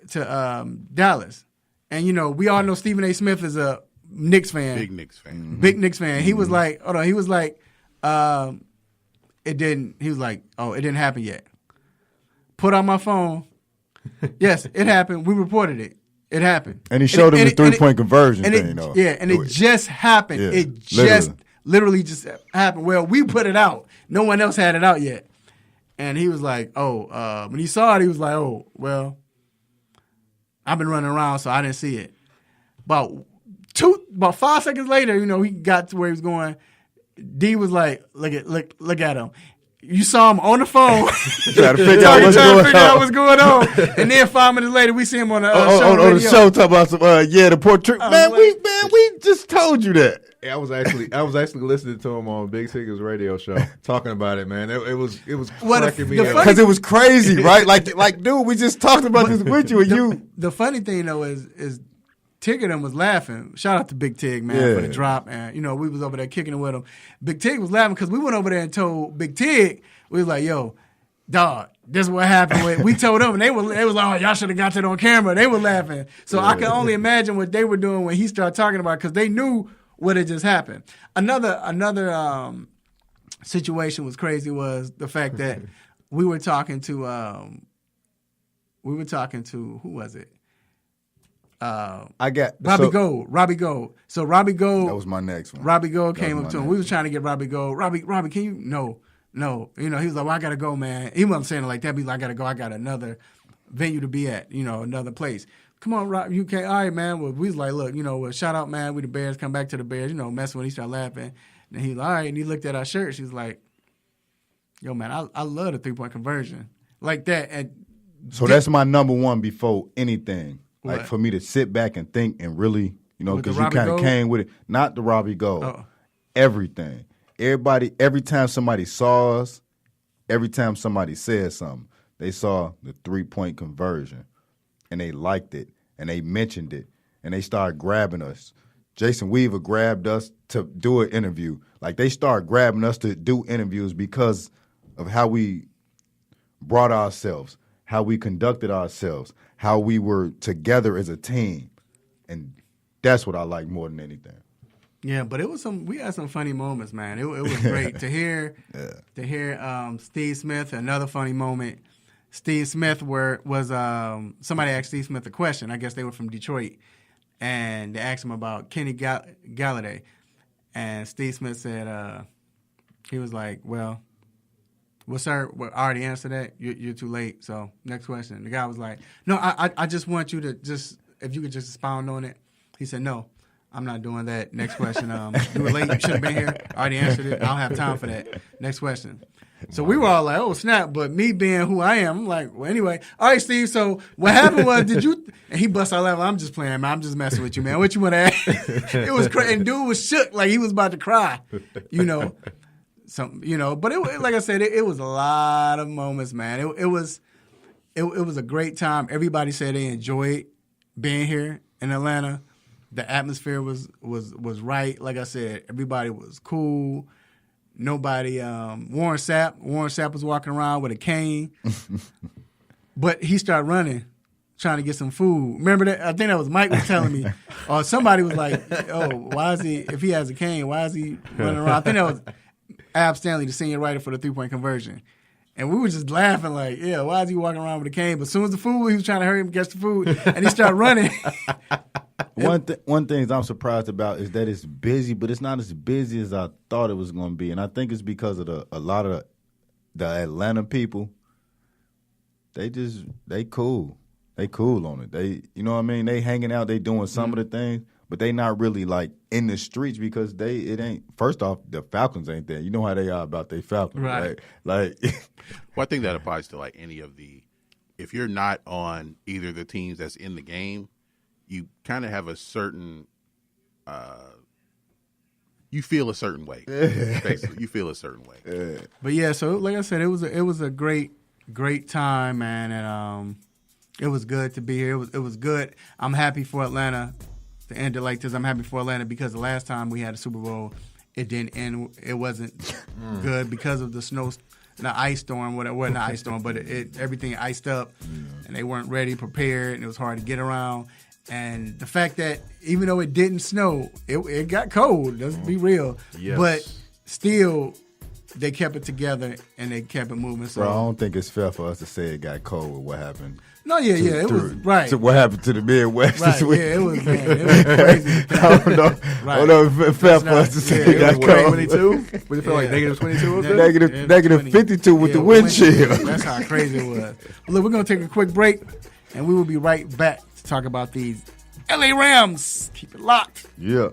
to Dallas. And, we all know Stephen A. Smith is a Knicks fan. Big Knicks fan. Mm-hmm. Big Knicks fan. He was like, hold on. He was like, it didn't happen yet. Put on my phone. Yes, it happened. We reported it. It happened. And he showed him the 3-point conversion thing, though. Yeah, and it just happened. Yeah, it literally just happened. Well, we put it out. No one else had it out yet. And he was like, when he saw it, he was like, well, I've been running around, so I didn't see it. About 5 seconds later, he got to where he was going. D was like, look at him. You saw him on the phone trying to figure out what's going on. And then 5 minutes later, we see him on the show. On the show, talking about some the portrait. Man, we just told you that. Yeah, I was actually listening to him on Big Ticket's radio show talking about it, man. It was cracking me up because it was crazy, right? Like, dude, we just talked about this with you, and you. The funny thing though is Tig and them was laughing. Shout out to Big Tig, man, for the drop. And, we was over there kicking it with him. Big Tig was laughing because we went over there and told Big Tig, we was like, yo, dog, this is what happened. We told them, and they was like, oh, y'all should have got that on camera. They were laughing. So I can only imagine what they were doing when he started talking about it because they knew what had just happened. Another situation was crazy was the fact that we were talking to, who was it? I got Robbie Gold. So Robbie Gold. That was my next one. Robbie Gold came up to him. We was trying to get Robbie Gold. Robbie, can you? No. He was like, well, I gotta go, man. He wasn't saying it like that. But he's like, I gotta go. I got another venue to be at. Another place. Come on, Rob. You can't. All right, man. Well, we was like, look, shout out, man. We the Bears. Come back to the Bears. Messing with. He started laughing. And he's like, all right. And he looked at our shirts. He's like, yo, man, I love the 3-point conversion like that. And so that's my number one before anything. What? Like for me to sit back and think and really, because you Robbie kind of Gold? came with it. Not the Robbie Gold. Oh. Everything. Everybody, every time somebody saw us, every time somebody said something, they saw the 3-point conversion and they liked it and they mentioned it and they started grabbing us. Jason Weaver grabbed us to do an interview. Like they started grabbing us to do interviews because of how we brought ourselves, how we conducted ourselves, how we were together as a team. And that's what I like more than anything. Yeah, but we had some funny moments, man. It was great to hear Steve Smith. Another funny moment. Steve Smith was somebody asked Steve Smith a question. I guess they were from Detroit, and they asked him about Kenny Galladay, and Steve Smith said he was like, "Well, sir, I already answered that. You're too late. So next question." The guy was like, "No, I just want you to if you could just expound on it." He said, "No. I'm not doing that. Next question. You were late. You should have been here. I already answered it. I don't have time for that. Next question." So we were all like, oh, snap. But me being who I am, I'm like, well, anyway. All right, Steve. So what happened was, did you – and he bust out laughing. I'm just playing, man. I'm just messing with you, man. What you want to ask? It was crazy. And dude was shook like he was about to cry, But it, like I said, it was a lot of moments, man. It was a great time. Everybody said they enjoyed being here in Atlanta. The atmosphere was right. Like I said, everybody was cool. Nobody. Warren Sapp was walking around with a cane, but he started running, trying to get some food. Remember that? I think that was Mike was telling me, or somebody was like, "Oh, why is he? If he has a cane, why is he running around?" I think that was Ab Stanley, the senior writer for the 3-point conversion. And we were just laughing like, yeah, why is he walking around with a cane? But as soon as the food, he was trying to hurry up and catch the food, and he started running. One thing I'm surprised about is that it's busy, but it's not as busy as I thought it was going to be. And I think it's because of a lot of the Atlanta people. They cool. They cool on it. They, you know what I mean? They hanging out, they doing some of the things, but they not really like in the streets because it ain't. First off, the Falcons ain't there. You know how they are about their Falcons, right? Like, well, I think that applies to like any of the. If you're not on either the teams that's in the game, you kind of have a certain you feel a certain way. Basically, you feel a certain way. But yeah, so like I said, it was a great time, man, and it was good to be here. It was good. I'm happy for Atlanta to end it like this. I'm happy for Atlanta because the last time we had a Super Bowl, it didn't end. It wasn't good because of the snow, the ice storm. Well, not ice storm, but everything iced up, and they weren't ready, prepared, and it was hard to get around. And the fact that even though it didn't snow, it got cold. Let's be real. Yes. But still, they kept it together and they kept it moving. So Bro, I don't think it's fair for us to say it got cold with what happened. No, it was right. To what happened to the Midwest right, this week? Yeah, it was crazy. I don't know. Right. I don't know if it's fair for us to say it got cold. 22? Would it feel like negative 22 up there? Negative 52 with the wind chill. That's how crazy it was. Look, we're going to take a quick break, and we will be right back to talk about these LA Rams. Keep it locked. Yeah.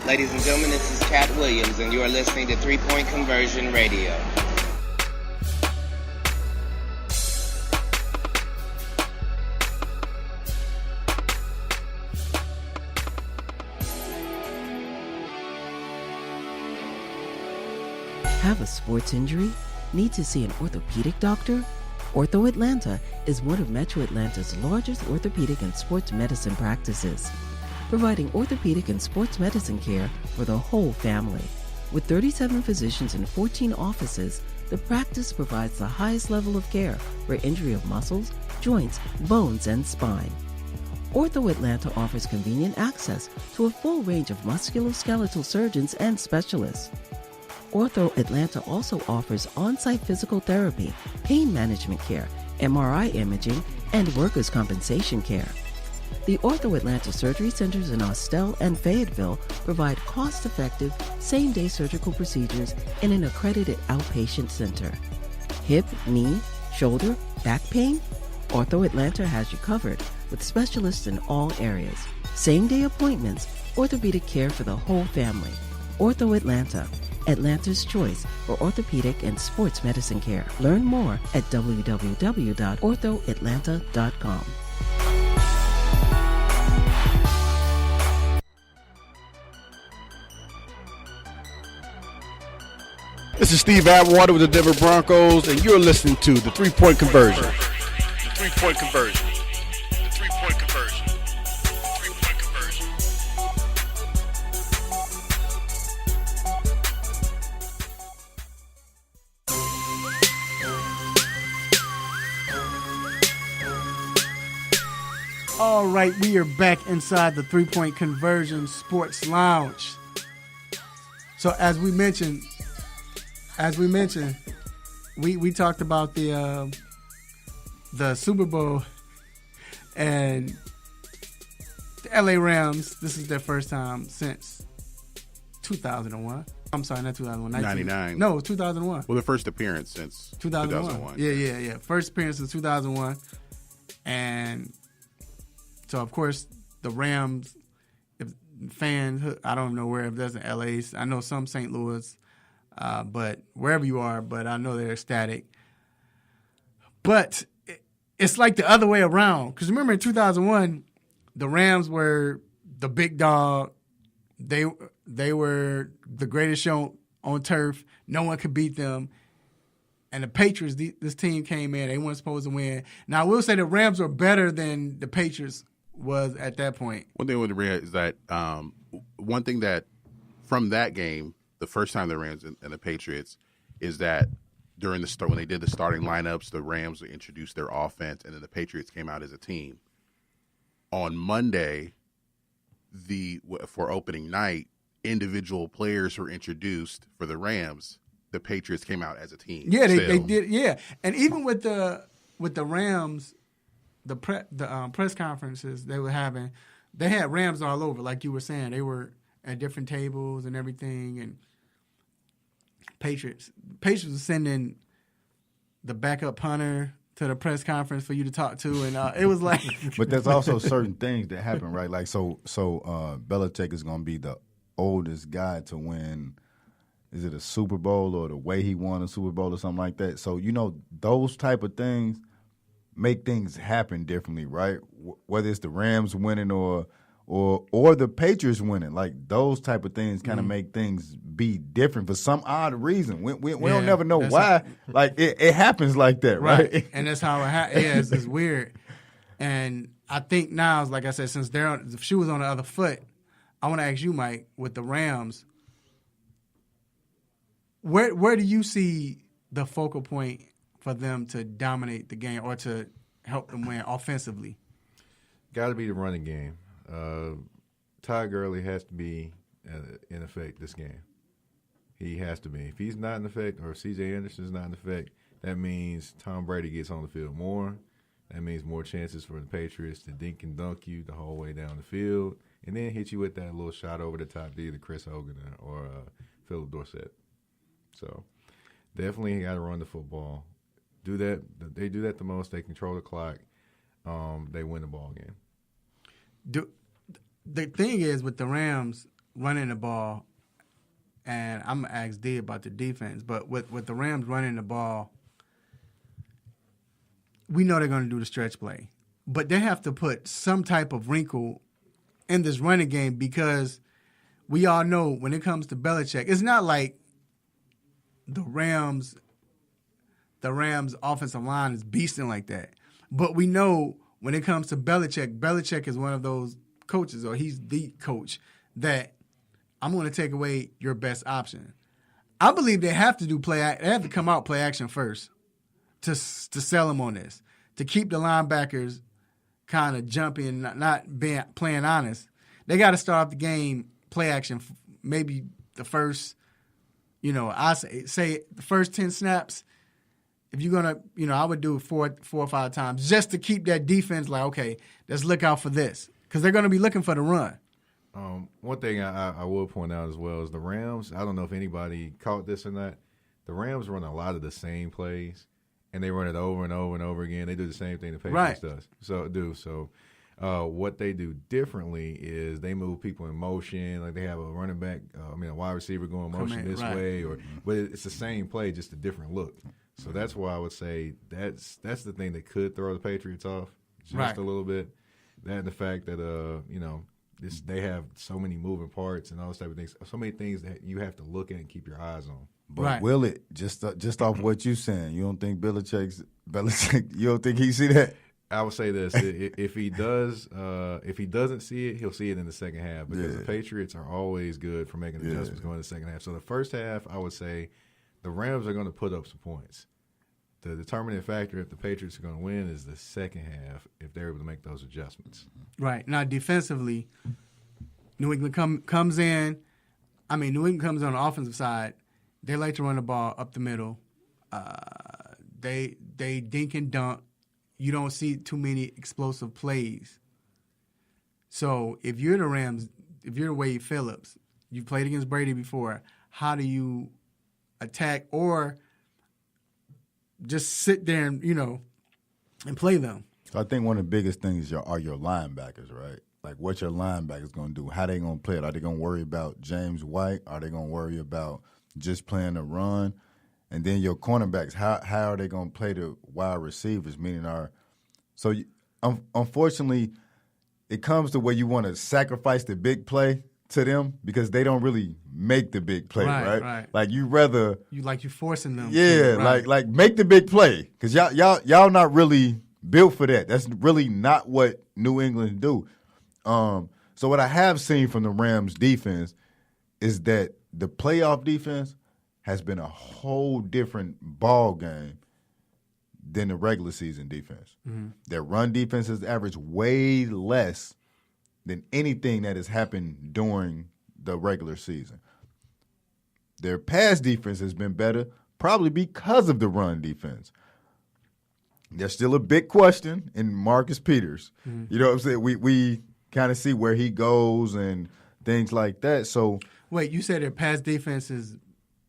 Ladies and gentlemen, this is Cat Williams, and you are listening to 3 Point Conversion Radio. Have a sports injury? Need to see an orthopedic doctor? Ortho Atlanta is one of Metro Atlanta's largest orthopedic and sports medicine practices, providing orthopedic and sports medicine care for the whole family. With 37 physicians and 14 offices, the practice provides the highest level of care for injury of muscles, joints, bones, and spine. Ortho Atlanta offers convenient access to a full range of musculoskeletal surgeons and specialists. Ortho Atlanta also offers on-site physical therapy, pain management care, MRI imaging, and workers' compensation care. The Ortho Atlanta surgery centers in Austell and Fayetteville provide cost-effective, same-day surgical procedures in an accredited outpatient center. Hip, knee, shoulder, back pain? Ortho Atlanta has you covered with specialists in all areas. Same-day appointments, orthopedic care for the whole family. Ortho Atlanta, Atlanta's choice for orthopedic and sports medicine care. Learn more at www.orthoatlanta.com. This is Steve Atwater with the Denver Broncos, and you're listening to the 3 Point Conversion. 3 Point Conversion. 3 Point Conversion. 3 Point Conversion. All right, we are back inside the 3 Point Conversion Sports Lounge. So as we mentioned, we talked about the Super Bowl and the LA Rams. This is their first time since 2001. I'm sorry, not 2001. 99. No, 2001. Well, the first appearance since 2001. Yeah. First appearance since 2001. And so, of course, the Rams fans, I don't know where, if that's in LA. I know some St. Louis. But wherever you are, but I know they're ecstatic. But it's like the other way around. Because remember in 2001, the Rams were the big dog. They were the greatest show on turf. No one could beat them. And the Patriots, this team came in. They weren't supposed to win. Now, I will say the Rams are better than the Patriots was at that point. One thing I would realize is that one thing that from that game, the first time the Rams and the Patriots, is that during the start when they did the starting lineups, the Rams introduced their offense, and then the Patriots came out as a team. On Monday, for opening night, individual players were introduced for the Rams. The Patriots came out as a team. Yeah, they did. Yeah, and even with the Rams, the press conferences they were having, they had Rams all over. Like you were saying, they were at different tables and everything, and Patriots were sending the backup punter to the press conference for you to talk to, and it was like. But there's also certain things that happen, right? Like so Belichick is going to be the oldest guy to win is it a Super Bowl or the way he won a Super Bowl or something like that. So, those type of things make things happen differently, right? Whether it's the Rams winning or the Patriots winning, like those type of things kind of make things be different for some odd reason. We don't never know why. Like it happens like that, right? And that's how it happens. It's weird. And I think now, like I said, since the shoe was on the other foot, I want to ask you, Mike, with the Rams, where do you see the focal point for them to dominate the game or to help them win offensively? Got to be the running game. Todd Gurley has to be in effect this game. He has to be. If he's not in effect, or if C.J. Anderson's not in effect, that means Tom Brady gets on the field more. That means more chances for the Patriots to dink and dunk you the whole way down the field, and then hit you with that little shot over the top to either Chris Hogan or Philip Dorsett. So definitely got to run the football. Do that. They do that the most. They control the clock. They win the ball game. The thing is with the Rams running the ball, and I'm going to ask D about the defense, but with the Rams running the ball, we know they're going to do the stretch play. But they have to put some type of wrinkle in this running game because we all know when it comes to Belichick, it's not like the Rams offensive line is beasting like that. But we know when it comes to Belichick is one of those coaches, or he's the coach, that I'm going to take away your best option. I believe they have to they have to come out play action first to sell him on this, to keep the linebackers kind of jumpy and not playing honest. They got to start off the game play action, maybe the first, I say the first 10 snaps. If you're going to, I would do it four or five times just to keep that defense like, okay, let's look out for this. Because they're going to be looking for the run. One thing I will point out as well is the Rams, I don't know if anybody caught this or not, the Rams run a lot of the same plays, and they run it over and over and over again. They do the same thing the Patriots does. So what they do differently is they move people in motion, like they have a running back, a wide receiver going motion this way, but it's the same play, just a different look. So that's why I would say that's the thing that could throw the Patriots off just a little bit. That and the fact that they have so many moving parts and all those type of things, so many things that you have to look at and keep your eyes on. But will it just off what you're saying? You don't think Belichick? You don't think he see that? I would say this: if he does, if he doesn't see it, he'll see it in the second half because the Patriots are always good for making adjustments going in the second half. So the first half, I would say the Rams are going to put up some points. The determining factor if the Patriots are going to win is the second half if they're able to make those adjustments. Right. Now, defensively, New England comes in. New England comes on the offensive side. They like to run the ball up the middle. They dink and dunk. You don't see too many explosive plays. So if you're the Rams, if you're Wade Phillips, you've played against Brady before, how do you attack or just sit there and, and play them? So I think one of the biggest things are your linebackers, right? Like what your linebackers going to do. How they going to play it? Are they going to worry about James White? Are they going to worry about just playing the run? And then your cornerbacks, how are they going to play the wide receivers? Unfortunately, it comes to where you want to sacrifice the big play to them because they don't really make the big play, right? Like you rather you're forcing them. Yeah, like make the big play because y'all not really built for that. That's really not what New England do. So what I have seen from the Rams defense is that the playoff defense has been a whole different ball game than the regular season defense. Mm-hmm. Their run defense has averaged way less than anything that has happened during the regular season. Their pass defense has been better, probably because of the run defense. There's still a big question in Marcus Peters. Mm-hmm. You know what I'm saying? We kind of see where he goes and things like that. So wait, you said their pass defense is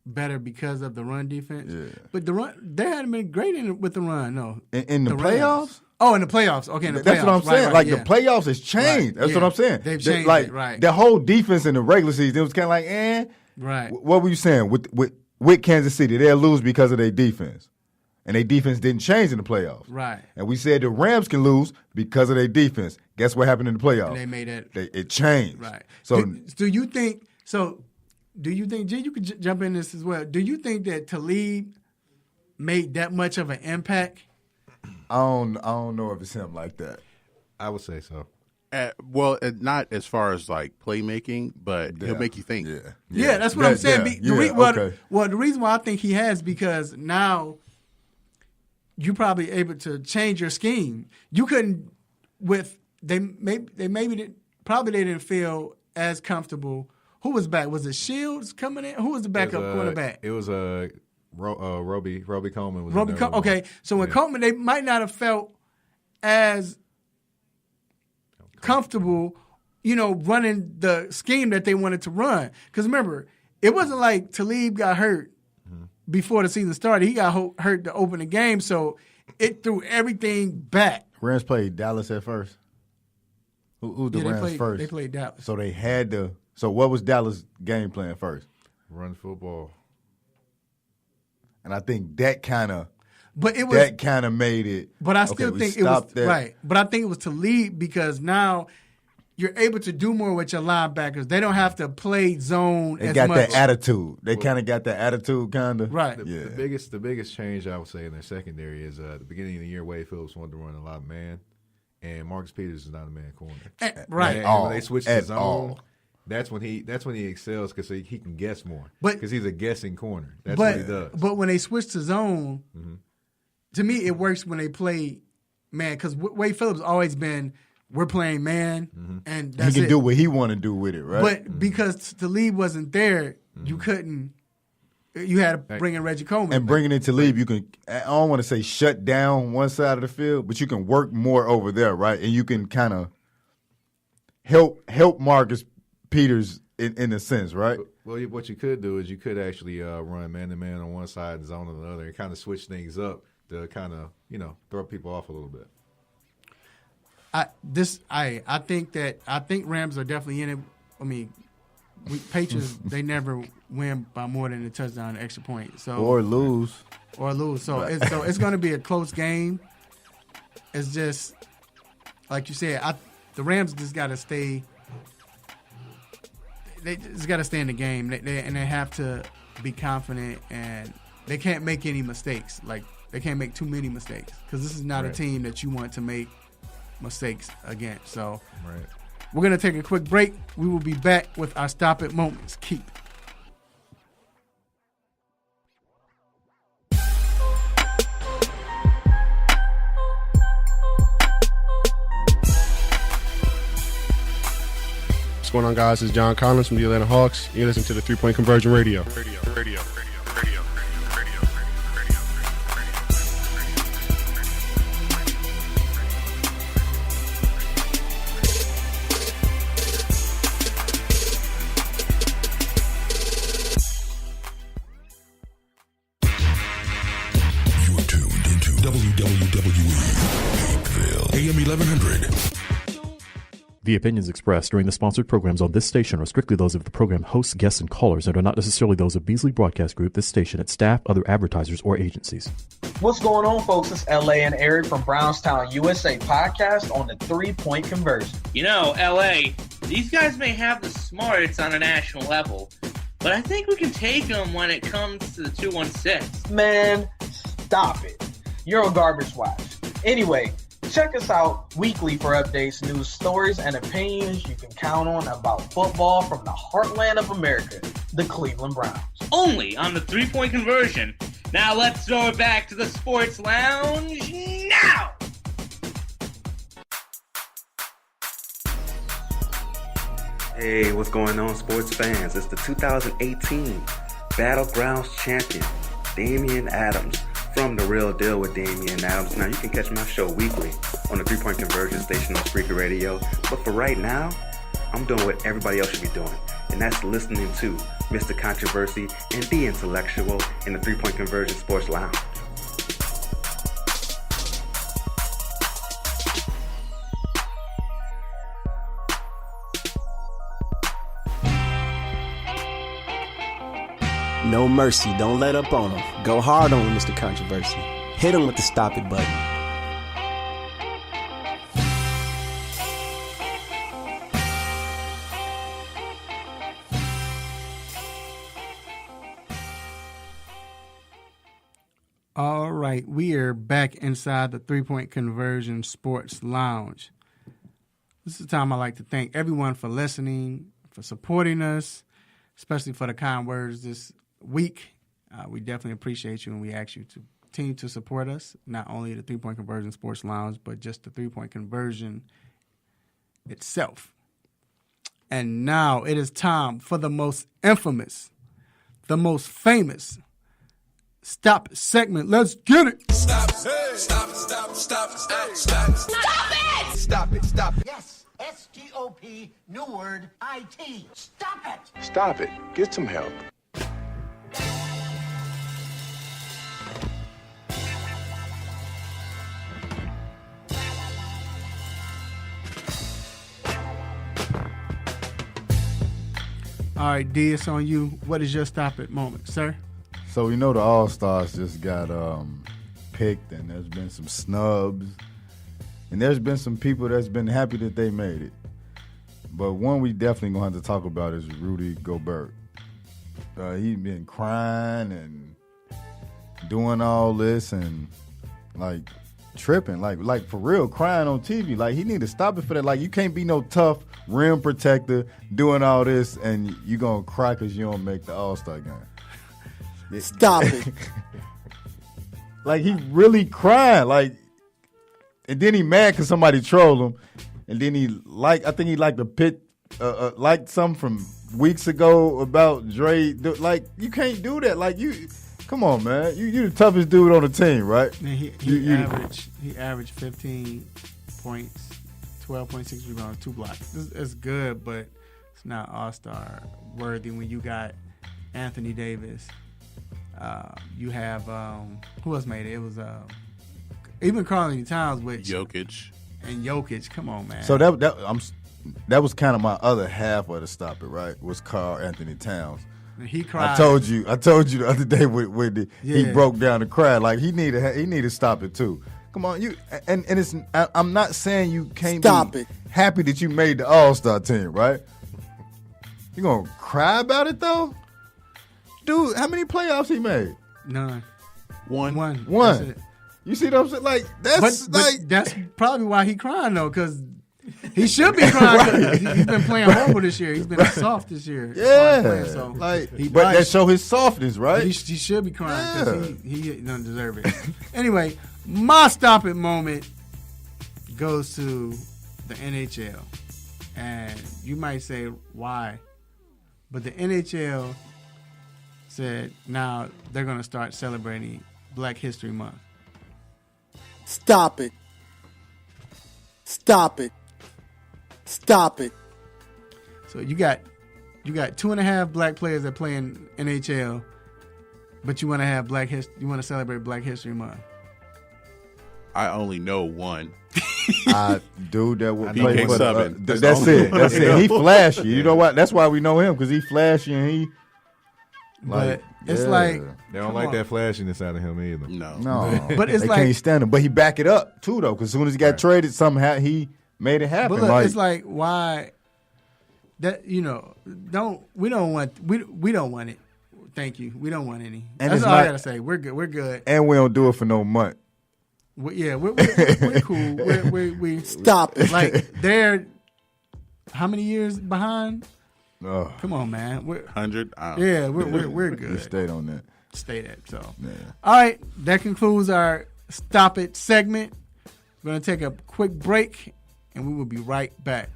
better because of the run defense? Yeah. But the run, they hadn't been great with the run, no. In the playoffs? Rams. Oh, in the playoffs. Okay, in the playoffs. That's what I'm saying. The playoffs has changed. That's what I'm saying. They've changed the whole defense in the regular season, it was kind of like, Right. What were you saying with Kansas City? They'll lose because of their defense, and their defense didn't change in the playoffs. Right. And we said the Rams can lose because of their defense. Guess what happened in the playoffs? And they made it. It changed. Right. So do you think? G, you could jump in this as well. Do you think that Talib made that much of an impact? I don't know if it's him like that. I would say so. Well, not as far as like playmaking, but he'll make you think. Yeah, that's what I'm saying. Okay. Well, the reason why I think he has because now you're probably able to change your scheme. You couldn't they didn't feel as comfortable. Who was back? Was it Shields coming in? Who was the backup quarterback? It was Roby Coleman. Okay, so when Coleman, they might not have felt as comfortable, running the scheme that they wanted to run. Because remember, it wasn't like Talib got hurt before the season started. He got hurt to open the game, so it threw everything back. Rams played Dallas at first. Who's the Rams first? They played Dallas. So they had to. So what was Dallas' game plan first? Run football. And I think that kind of made it. But I still think it was right. But I think it was to lead because now you're able to do more with your linebackers. They don't have to play zone as much. They got that attitude. They kind of got that attitude, kind of. Right. The biggest change I would say in their secondary is at the beginning of the year, Wade Phillips wanted to run a lot of man, and Marcus Peters is not a man corner. Right. And when they switched to zone. That's when he excels because he can guess more. Because he's a guessing corner. That's what he does. But when they switch to zone, to me it works when they play man. Because Wade Phillips always been we're playing man, and that's he can do what he want to do with it, right? But because Talib wasn't there, you couldn't. You had to bring in Reggie Coleman. And bringing in Talib, you can. I don't want to say shut down one side of the field, but you can work more over there, right? And you can kind of help Marcus Peters in a sense, right? Well, what you could do is you could actually run man-to-man on one side and zone on the other and kind of switch things up to kind of, throw people off a little bit. I think Rams are definitely in it. I mean, Patriots, they never win by more than a touchdown, an extra point. So or lose. So it's going to be a close game. It's just like you said. The Rams just got to stay. They just got to stay in the game, and they have to be confident, and they can't make any mistakes. Like they can't make too many mistakes because this is not a team that you want to make mistakes against. So we're gonna take a quick break. We will be back with our Stop It moments. Keep it. What's going on, guys? It's John Collins from the Atlanta Hawks. You're listening to the 3-Point Conversion Radio. You are tuned into WWE AM 1100. The opinions expressed during the sponsored programs on this station are strictly those of the program hosts, guests, and callers and are not necessarily those of Beasley Broadcast Group, this station, its staff, other advertisers, or agencies. What's going on, folks? It's LA and Eric from Brownstown, USA podcast on the 3-Point Conversion. LA, these guys may have the smarts on a national level, but I think we can take them when it comes to the 216. Man, stop it. You're on Garbage Watch. Anyway, check us out weekly for updates, news, stories, and opinions you can count on about football from the heartland of America, the Cleveland Browns. Only on the 3-Point Conversion. Now let's throw it back to the Sports Lounge now! Hey, what's going on, sports fans? It's the 2018 Battlegrounds champion, Damian Adams, from The Real Deal with Damian Adams. Now, you can catch my show weekly on the 3-Point Conversion station on Spreaker Radio. But for right now, I'm doing what everybody else should be doing, and that's listening to Mr. Controversy and The Intellectual in the 3-Point Conversion Sports Lounge. No mercy. Don't let up on him. Go hard on him, Mr. Controversy. Hit him with the stop it button. All right, we are back inside the 3-Point Conversion Sports Lounge. This is the time I like to thank everyone for listening, for supporting us, especially for the kind words this week. We definitely appreciate you, and we ask you to continue to support us, not only the 3-Point Conversion Sports Lounge, but just the 3-Point Conversion itself. And now it is time for the most infamous, the most famous Stop It segment. Let's get it. Stop it. Stop it. Stop it. Stop it. Stop it. Stop it. Stop it. Stop it. Yes. S-T-O-P, new word, I-T. Stop it. Stop it. Get some help. All right, D, it's on you. What is your stop it moment, sir? So we know the All-Stars just got picked, and there's been some snubs, and there's been some people that's been happy that they made it. But one we definitely going to have to talk about is Rudy Gobert. He's been crying and doing all this and, like, tripping, like for real, crying on TV. Like, he need to stop it for that. Like, you can't be no tough rim protector doing all this, and you going to cry because you don't make the All-Star game. Stop it. Like, he really crying. Like, and then he mad because somebody trolled him. And then I think he liked a pit, liked something from weeks ago about Dre. Like, you can't do that. Like, come on, man. You the toughest dude on the team, right? Man, he averaged 15 points, 12.6 rebounds, 2 blocks. It's good, but it's not All-Star worthy when you got Anthony Davis. You have who else made it? It was even Karl-Anthony Towns, which Jokic. Come on, man. So that was kind of my other half of the stop it, right? Was Karl-Anthony Towns. He cried. I told you the other day when he broke down the crowd. Like, he need to stop it too. Come on, and it's. I'm not saying you can't be happy that you made the All-Star team, right? You gonna cry about it though? Dude, how many playoffs he made? None. One. That's it. You see what I'm saying? Like, that's but that's probably why he crying though, because he should be crying. Right. He's been playing horrible this year. He's been soft this year. Yeah, playing, so but that show his softness, right? He should be crying because he doesn't deserve it. Anyway, my stop it moment goes to the NHL, and you might say why, but the NHL said now they're going to start celebrating Black History Month. Stop it. Stop it. Stop it. So you got 2.5 black players that play in NHL, but you want to have you want to celebrate Black History Month. I only know one. Dude that would play for that's it. He flashy. You know what? That's why we know him, because he flashy and he. But it's like they don't like that flashiness out of him either. No. But it's they like can't stand him. But he back it up too, though, because as soon as he got traded, somehow he made it happen. But look, it's like, why that we don't want it. Thank you. We don't want any. And that's all I gotta say. We're good. We're good. And we don't do it for no month. We're cool. We stop it. Like, they're how many years behind? Come on, man. 100. Yeah, we're good. We stayed on that. Stay that. So, yeah. All right, that concludes our Stop It segment. We're gonna take a quick break, and we will be right back.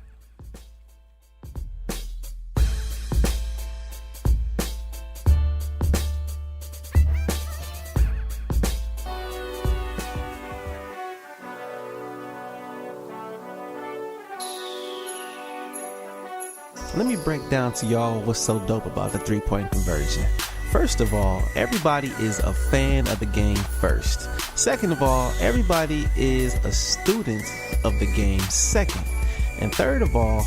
Let me break down to y'all what's so dope about the 3-point conversion. First of all, everybody is a fan of the game first. Second of all, everybody is a student of the game second. And third of all,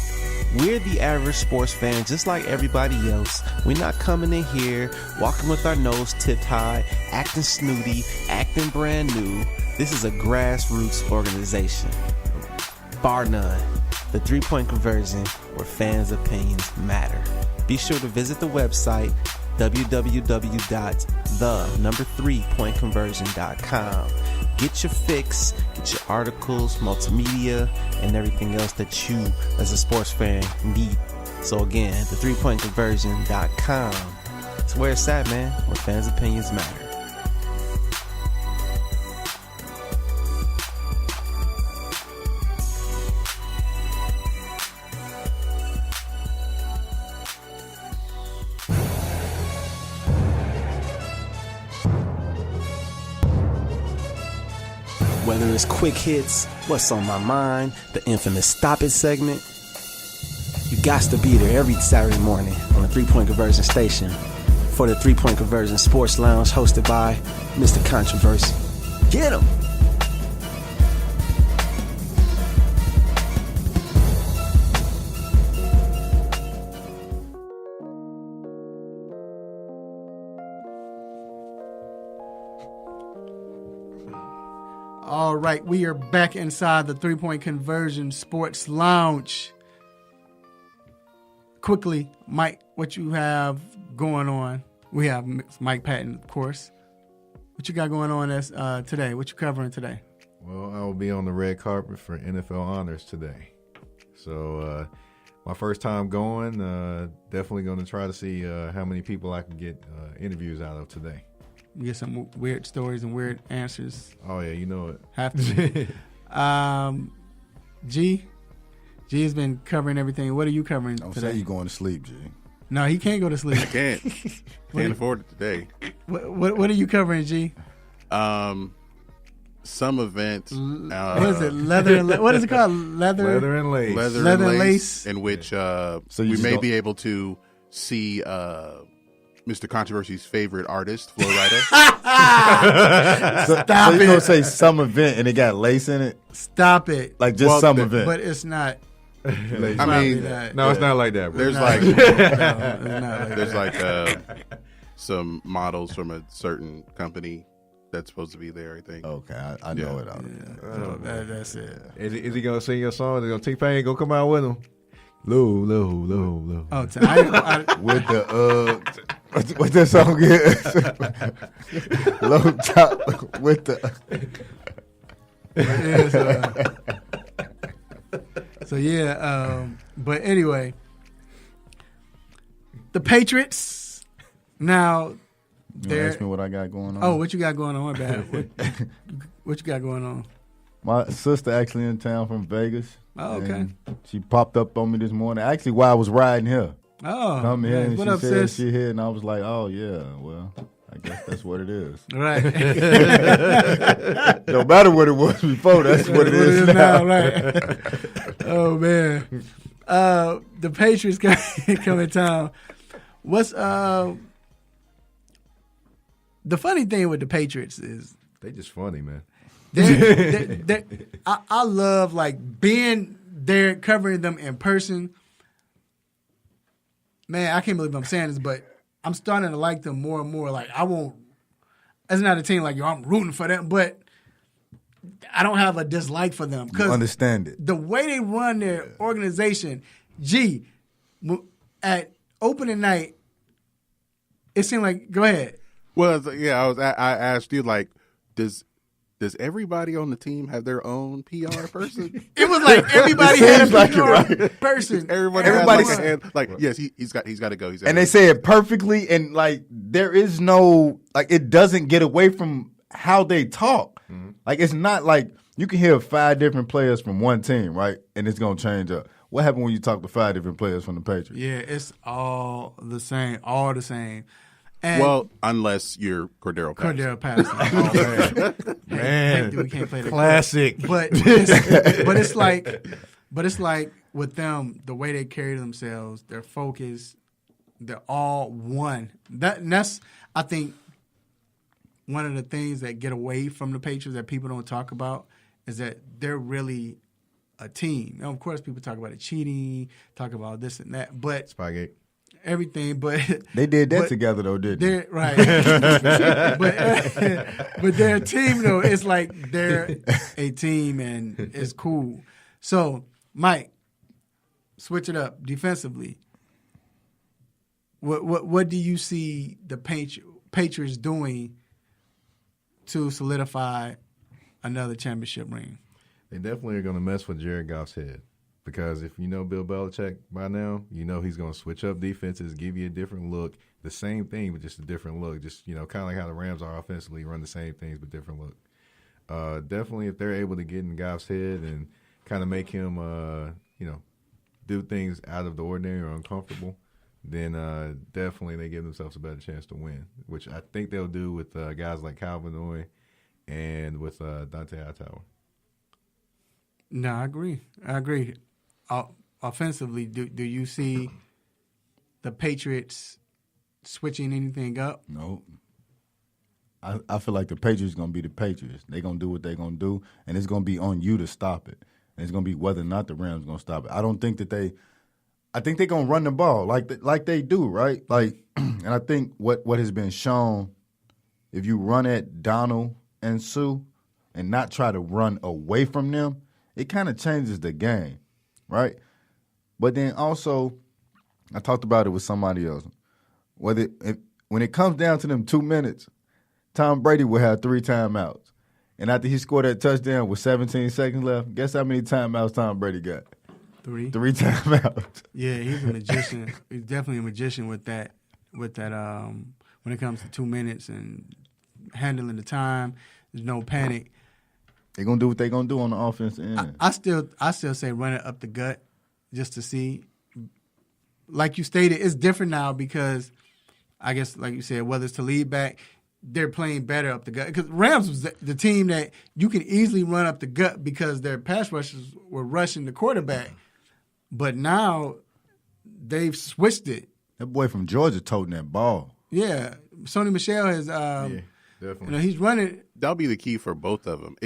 We're the average sports fan, just like everybody else. We're not coming in here, walking with our nose tipped high, acting snooty, acting brand new. This is a grassroots organization. Bar none. The 3-Point Conversion, where fans' opinions matter. Be sure to visit the website www.the3pointconversion.com. Get your fix, get your articles, multimedia, and everything else that you, as a sports fan, need. So again, the3pointconversion.com. It's where it's at, man, where fans' opinions matter. Whether it's quick hits, what's on my mind, the infamous Stop It segment, you got to be there every Saturday morning on the 3-Point Conversion station for the 3-Point Conversion Sports Lounge hosted by Mr. Controversy. Get him! All right, we are back inside the 3-Point Conversion Sports Lounge. Quickly, Mike, what you have going on? We have Mike Patton, of course. What you got going on today? What you covering today? Well, I will be on the red carpet for NFL honors today. So my first time going, definitely going to try to see how many people I can get interviews out of today. We get some weird stories and weird answers. Oh, yeah, you know it. Have to. G has been covering everything. What are you covering Don't today? say you going to sleep, G. No, he can't go to sleep. I can't. Can't afford it today. What are you covering, G? Some event. What is it? What is it called? Leather and lace. Leather and lace. In which So we may be able to see Mr. Controversy's favorite artist, Flo Rida. So you're going to say some event and it got lace in it? Stop it. Like just some event. But it's not. I mean, no, it's not like that, bro. There's like, there's like some models from a certain company that's supposed to be there, I think. Okay, I know it. That's it. Is he going to sing your song? Is going T-Pain going to come out with him? Low. Oh, tonight. With the what that song is? Low top with the. So yeah, but anyway, the Patriots now. You ask me what I got going on? Oh, what you got going on? What you got going on? My sister actually in town from Vegas. Oh, okay. She popped up on me this morning. Actually, while I was riding here. Oh, come here and what she up, said sis? she here, and I was like, oh yeah, well, I guess that's what it is. Right. No matter what it was before, that's what it is now. Right. Oh man, the Patriots come in town. What's the funny thing with the Patriots is they just funny, man. I love like being there, covering them in person. Man, I can't believe I'm saying this, but I'm starting to like them more and more. Like I won't. It's not a team like I'm rooting for them, but I don't have a dislike for them You understand it. The way they run their organization. At opening night, it seemed like. Go ahead. Well, yeah, I asked you, like, does everybody on the team have their own PR person? It was like everybody had a PR person. Everybody yes, he's got to go. And they say it perfectly, and like there is no it doesn't get away from how they talk. Mm-hmm. Like it's not like you can hear 5 different players from one team, right? And it's gonna change up. What happened when you talk to 5 different players from the Patriots? Yeah, it's all the same. And well, unless you're Cordero Patterson. Oh, man. We can't play that. Classic. But it's like with them, the way they carry themselves, their focus, they're all one. That's I think one of the things that get away from the Patriots that people don't talk about is that they're really a team. And of course, people talk about it cheating, talk about this and that, but Spygate. Everything, but they did that together though, didn't they? Right. but they're a team though. It's like they're a team and it's cool. So, Mike, switch it up defensively. What do you see the Patriots doing to solidify another championship ring? They definitely are going to mess with Jared Goff's head. Because if you know Bill Belichick by now, you know he's going to switch up defenses, give you a different look. The same thing, but just a different look. Just, kind of like how the Rams are offensively, run the same things, but different look. Definitely if they're able to get in Goff's head and kind of make him, do things out of the ordinary or uncomfortable, then definitely they give themselves a better chance to win, which I think they'll do with guys like Calvin Oy and with Dante Hightower. No, I agree. Offensively, do you see the Patriots switching anything up? No. I feel like the Patriots going to be the Patriots. They're going to do what they're going to do, and it's going to be on you to stop it. And it's going to be whether or not the Rams going to stop it. I don't think that I think they're going to run the ball like they do, right? Like, and I think what has been shown, if you run at Donald and Sue and not try to run away from them, it kind of changes the game, right? But then also, I talked about it with somebody else. When it comes down to them 2 minutes, Tom Brady will have 3 timeouts. And after he scored that touchdown with 17 seconds left, guess how many timeouts Tom Brady got? 3. 3 timeouts. Yeah, he's a magician. He's definitely a magician with that. When it comes to 2 minutes and handling the time, there's no panic. They're going to do what they're going to do on the offensive end. I still say run it up the gut just to see. Like you stated, it's different now because I guess, like you said, whether it's to lead back, they're playing better up the gut. Because Rams was the team that you can easily run up the gut because their pass rushers were rushing the quarterback. But now they've switched it. That boy from Georgia toting that ball. Yeah. Sony Michel has definitely. He's running. That'll be the key for both of them.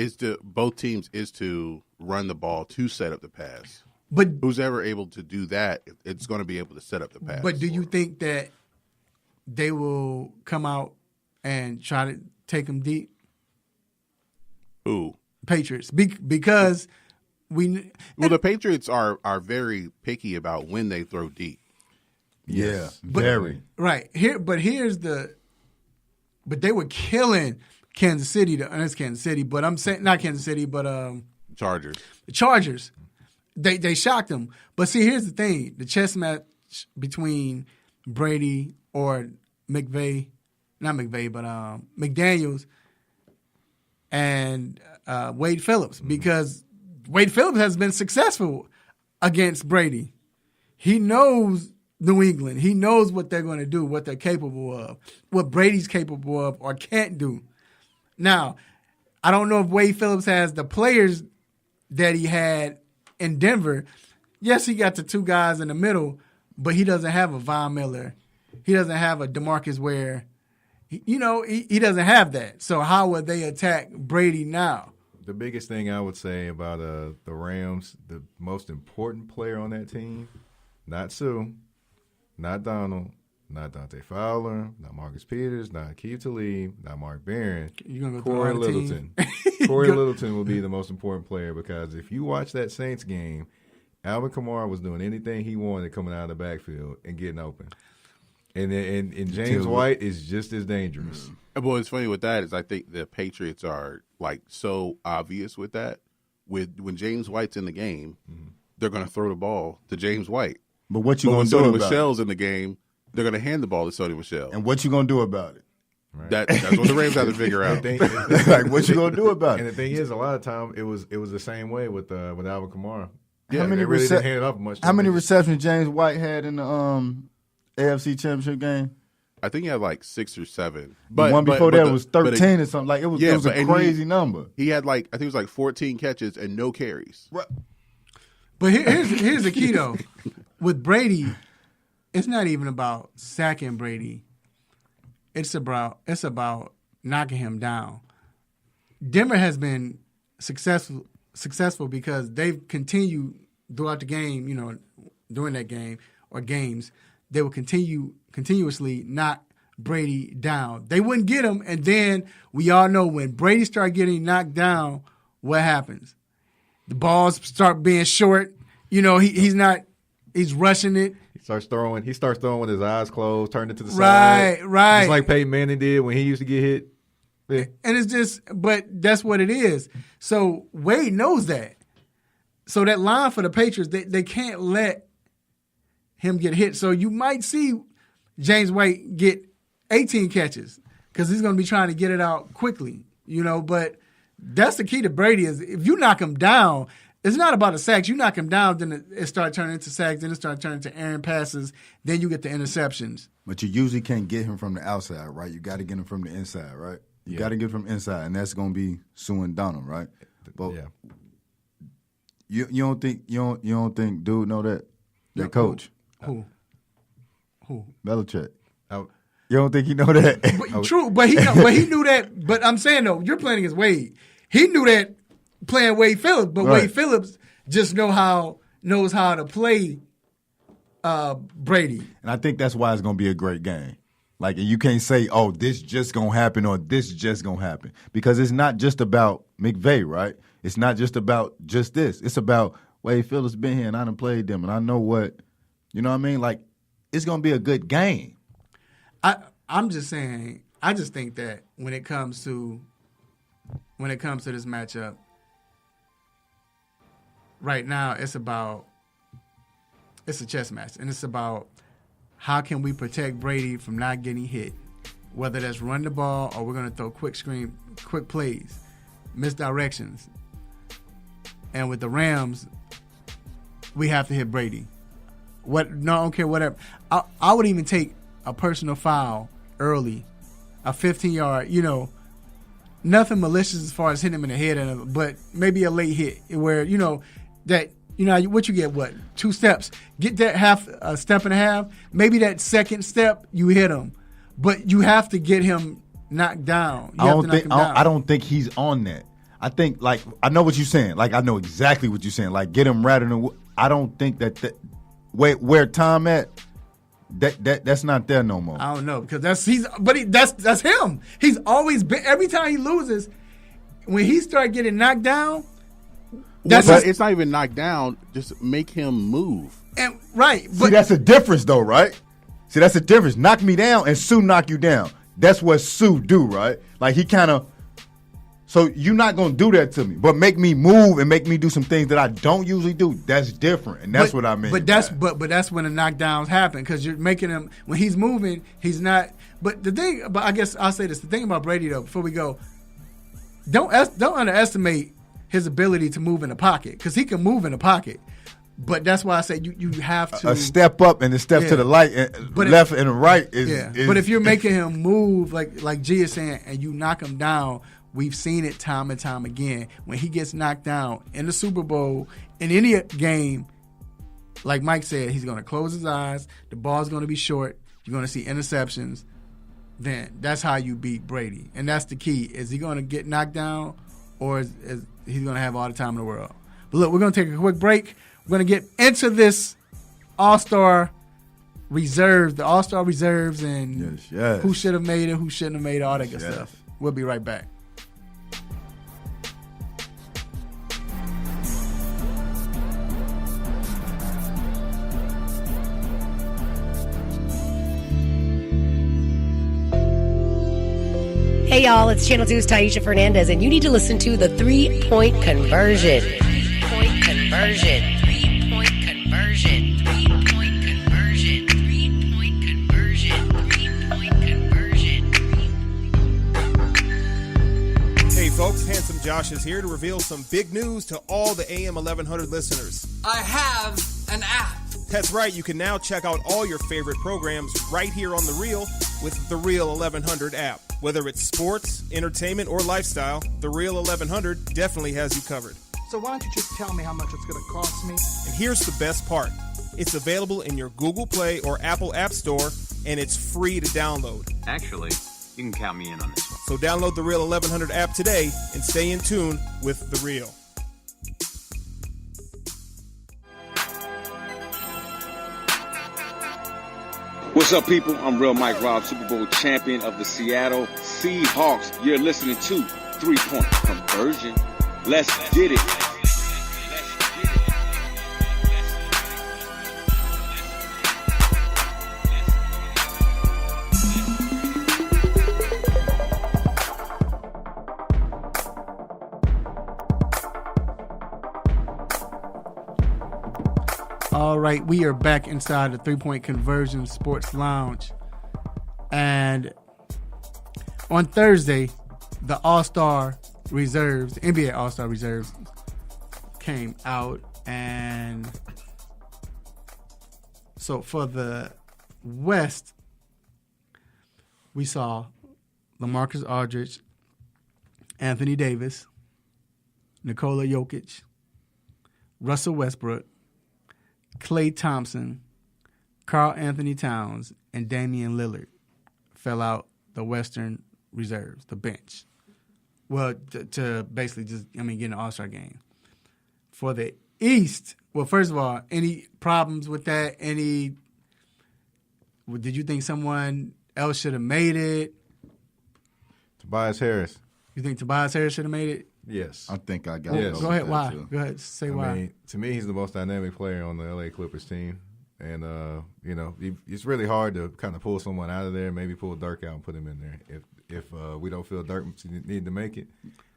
Both teams is to run the ball to set up the pass. But who's ever able to do that, it's going to be able to set up the pass. But do you think that they will come out and try to take them deep? Who? Patriots. Because the Patriots are very picky about when they throw deep. Yes. Yeah, very. Right. But they were killing Kansas City. It's Kansas City, but I'm saying not Kansas City, but Chargers. The Chargers. They shocked them. But see, here's the thing: the chess match between Brady or McDaniels and Wade Phillips, because Wade Phillips has been successful against Brady. He knows New England. He knows what they're going to do, what they're capable of, what Brady's capable of or can't do. Now, I don't know if Wade Phillips has the players that he had in Denver. Yes, he got the 2 guys in the middle, but he doesn't have a Von Miller. He doesn't have a DeMarcus Ware. He doesn't have that. So how would they attack Brady now? The biggest thing I would say about the Rams, the most important player on that team, not Sue, not Donald, not Dante Fowler, not Marcus Peters, not Keith Talib, not Mark Barron. You're gonna go Corey Littleton. Corey Littleton will be the most important player because if you watch that Saints game, Alvin Kamara was doing anything he wanted coming out of the backfield and getting open. And James White is just as dangerous. Well, what's funny with that is I think the Patriots are like so obvious with that. When James White's in the game, they're going to throw the ball to James White. But what you going to do about about it? When Sony Michel's in the game, they're going to hand the ball to Sony Michel. And what you going to do about it? Right. That's what the Rams have to figure out. Like, what you going to do about it? And the thing is, a lot of time it was the same way with Alvin Kamara. Yeah, how many really didn't hand it up much. How many receptions James White had in the AFC Championship game? I think he had like 6 or 7. But one before that was 13 or something. Like it was a crazy number. He had I think it was like 14 catches and no carries. Right. But here's the key though. With Brady, it's not even about sacking Brady. It's about knocking him down. Denver has been successful successful because they've continued throughout the game, during that game or games, they will continuously knock Brady down. They wouldn't get him, and then we all know when Brady started getting knocked down, what happens? The balls start being short. He's rushing it. He starts throwing with his eyes closed, turned it to the side. Right. Just like Peyton Manning did when he used to get hit. Yeah. And it's just, but that's what it is. So Wade knows that. So that line for the Patriots, they can't let him get hit. So you might see James White get 18 catches because he's going to be trying to get it out quickly, But that's the key to Brady is if you knock him down, it's not about the sacks. You knock him down, then it starts turning into sacks, then it starts turning into errant passes, then you get the interceptions. But you usually can't get him from the outside, right? You got to get him from the inside, right? You got to get him from inside, and that's going to be Sue and Donald, right? But you don't think dude know that? Their coach. Who? Belichick. You don't think he know that? True, but he knew that. But I'm saying though, you're playing against Wade. He knew that playing Wade Phillips, but Wade Phillips just knows how to play Brady. And I think that's why it's going to be a great game. Like, you can't say, oh, this just going to happen or this just going to happen. Because it's not just about McVay, right? It's not just about just this. It's about Wade Phillips been here and I done played them and I know what, you know what I mean? Like, it's going to be a good game. I'm just saying, I just think that when it comes to this matchup, right now it's a chess match, and it's about how can we protect Brady from not getting hit, whether that's run the ball or we're going to throw quick plays, misdirections. And with the Rams, we have to hit Brady. I don't care, whatever. I would even take a personal foul early, a 15-yard, nothing malicious as far as hitting him in the head, but maybe a late hit where, what you get, 2 steps. Get that a step and a half. Maybe that second step, you hit him. But you have to get him knocked down. I don't think he's on that. I think, I know what you're saying. I know exactly what you're saying. Get him rather. I don't think that where Tom at, that's not there no more. I don't know because that's him. He's always been. Every time he loses, when he starts getting knocked down, it's not even knocked down. Just make him move. And right, see, that's a difference though, right? See, that's a difference. Knock me down and Sue knock you down. That's what Sue do, right? He kind of. So you're not gonna do that to me, but make me move and make me do some things that I don't usually do. That's different, and that's what I mean. But that's when the knockdowns happen because you're making him when he's moving, he's not. But I guess I'll say this: the thing about Brady though, before we go, don't underestimate his ability to move in the pocket because he can move in the pocket. But that's why I say you have to a step up and a step to the left and the right is. But if you're making him move like G is saying, and you knock him down. We've seen it time and time again. When he gets knocked down in the Super Bowl, in any game, like Mike said, he's going to close his eyes. The ball's going to be short. You're going to see interceptions. Then that's how you beat Brady. And that's the key. Is he going to get knocked down or is he going to have all the time in the world? But look, we're going to take a quick break. We're going to get into this All-Star reserves, the All-Star reserves and who should have made it, who shouldn't have made it, all that good stuff. We'll be right back. Hey y'all, it's Channel 2's Taisha Fernandez, and you need to listen to the 3-Point Conversion. 3-Point Conversion. 3-Point Conversion. 3-Point Conversion. 3-Point Conversion. 3-Point Conversion. Hey folks, Handsome Josh is here to reveal some big news to all the AM 1100 listeners. I have an app. That's right, you can now check out all your favorite programs right here on The Real with the Real 1100 app. Whether it's sports, entertainment, or lifestyle, the Real 1100 definitely has you covered. So why don't you just tell me how much it's going to cost me? And here's the best part. It's available in your Google Play or Apple App Store, and it's free to download. Actually, you can count me in on this one. So download the Real 1100 app today and stay in tune with The Real. What's up, people? I'm Real Mike Robb, Super Bowl champion of the Seattle Seahawks. You're listening to 3 Point Conversion. Let's get it. All right, we are back inside the 3 Point Conversion Sports Lounge. And on Thursday, the All-Star Reserves, the NBA All-Star Reserves came out. And so for the West, we saw LaMarcus Aldridge, Anthony Davis, Nikola Jokic, Russell Westbrook, Klay Thompson, Karl Anthony Towns, and Damian Lillard fell out the Western Reserves, the bench. Well, to basically just, get in the All-Star game. For the East, well, first of all, any problems with that? Did you think someone else should have made it? Tobias Harris. You think Tobias Harris should have made it? Yes. I think I got it. Go ahead. Why? Go ahead. Say why. Mean, to me, he's the most dynamic player on the LA Clippers team. And, it's really hard to kind of pull someone out of there, maybe pull Dirk out and put him in there. If we don't feel Dirk need to make it,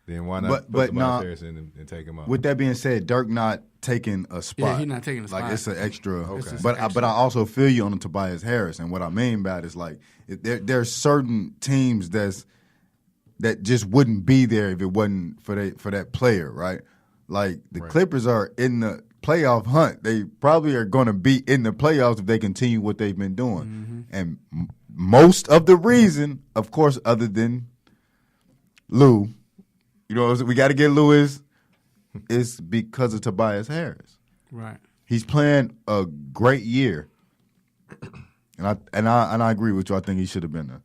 then why not put Tobias Harris in and take him out? With that being said, Dirk not taking a spot. Yeah, he's not taking a spot. Like, it's an extra. Okay. But I also feel you on the Tobias Harris. And what I mean by it is, like, there's certain teams that just wouldn't be there if it wasn't for that player, right? Like, the Clippers are in the playoff hunt. They probably are going to be in the playoffs if they continue what they've been doing. Mm-hmm. And most of the reason, of course, other than Lou, we got to get Lewis, is because of Tobias Harris. Right. He's playing a great year, and I agree with you. I think he should have been there.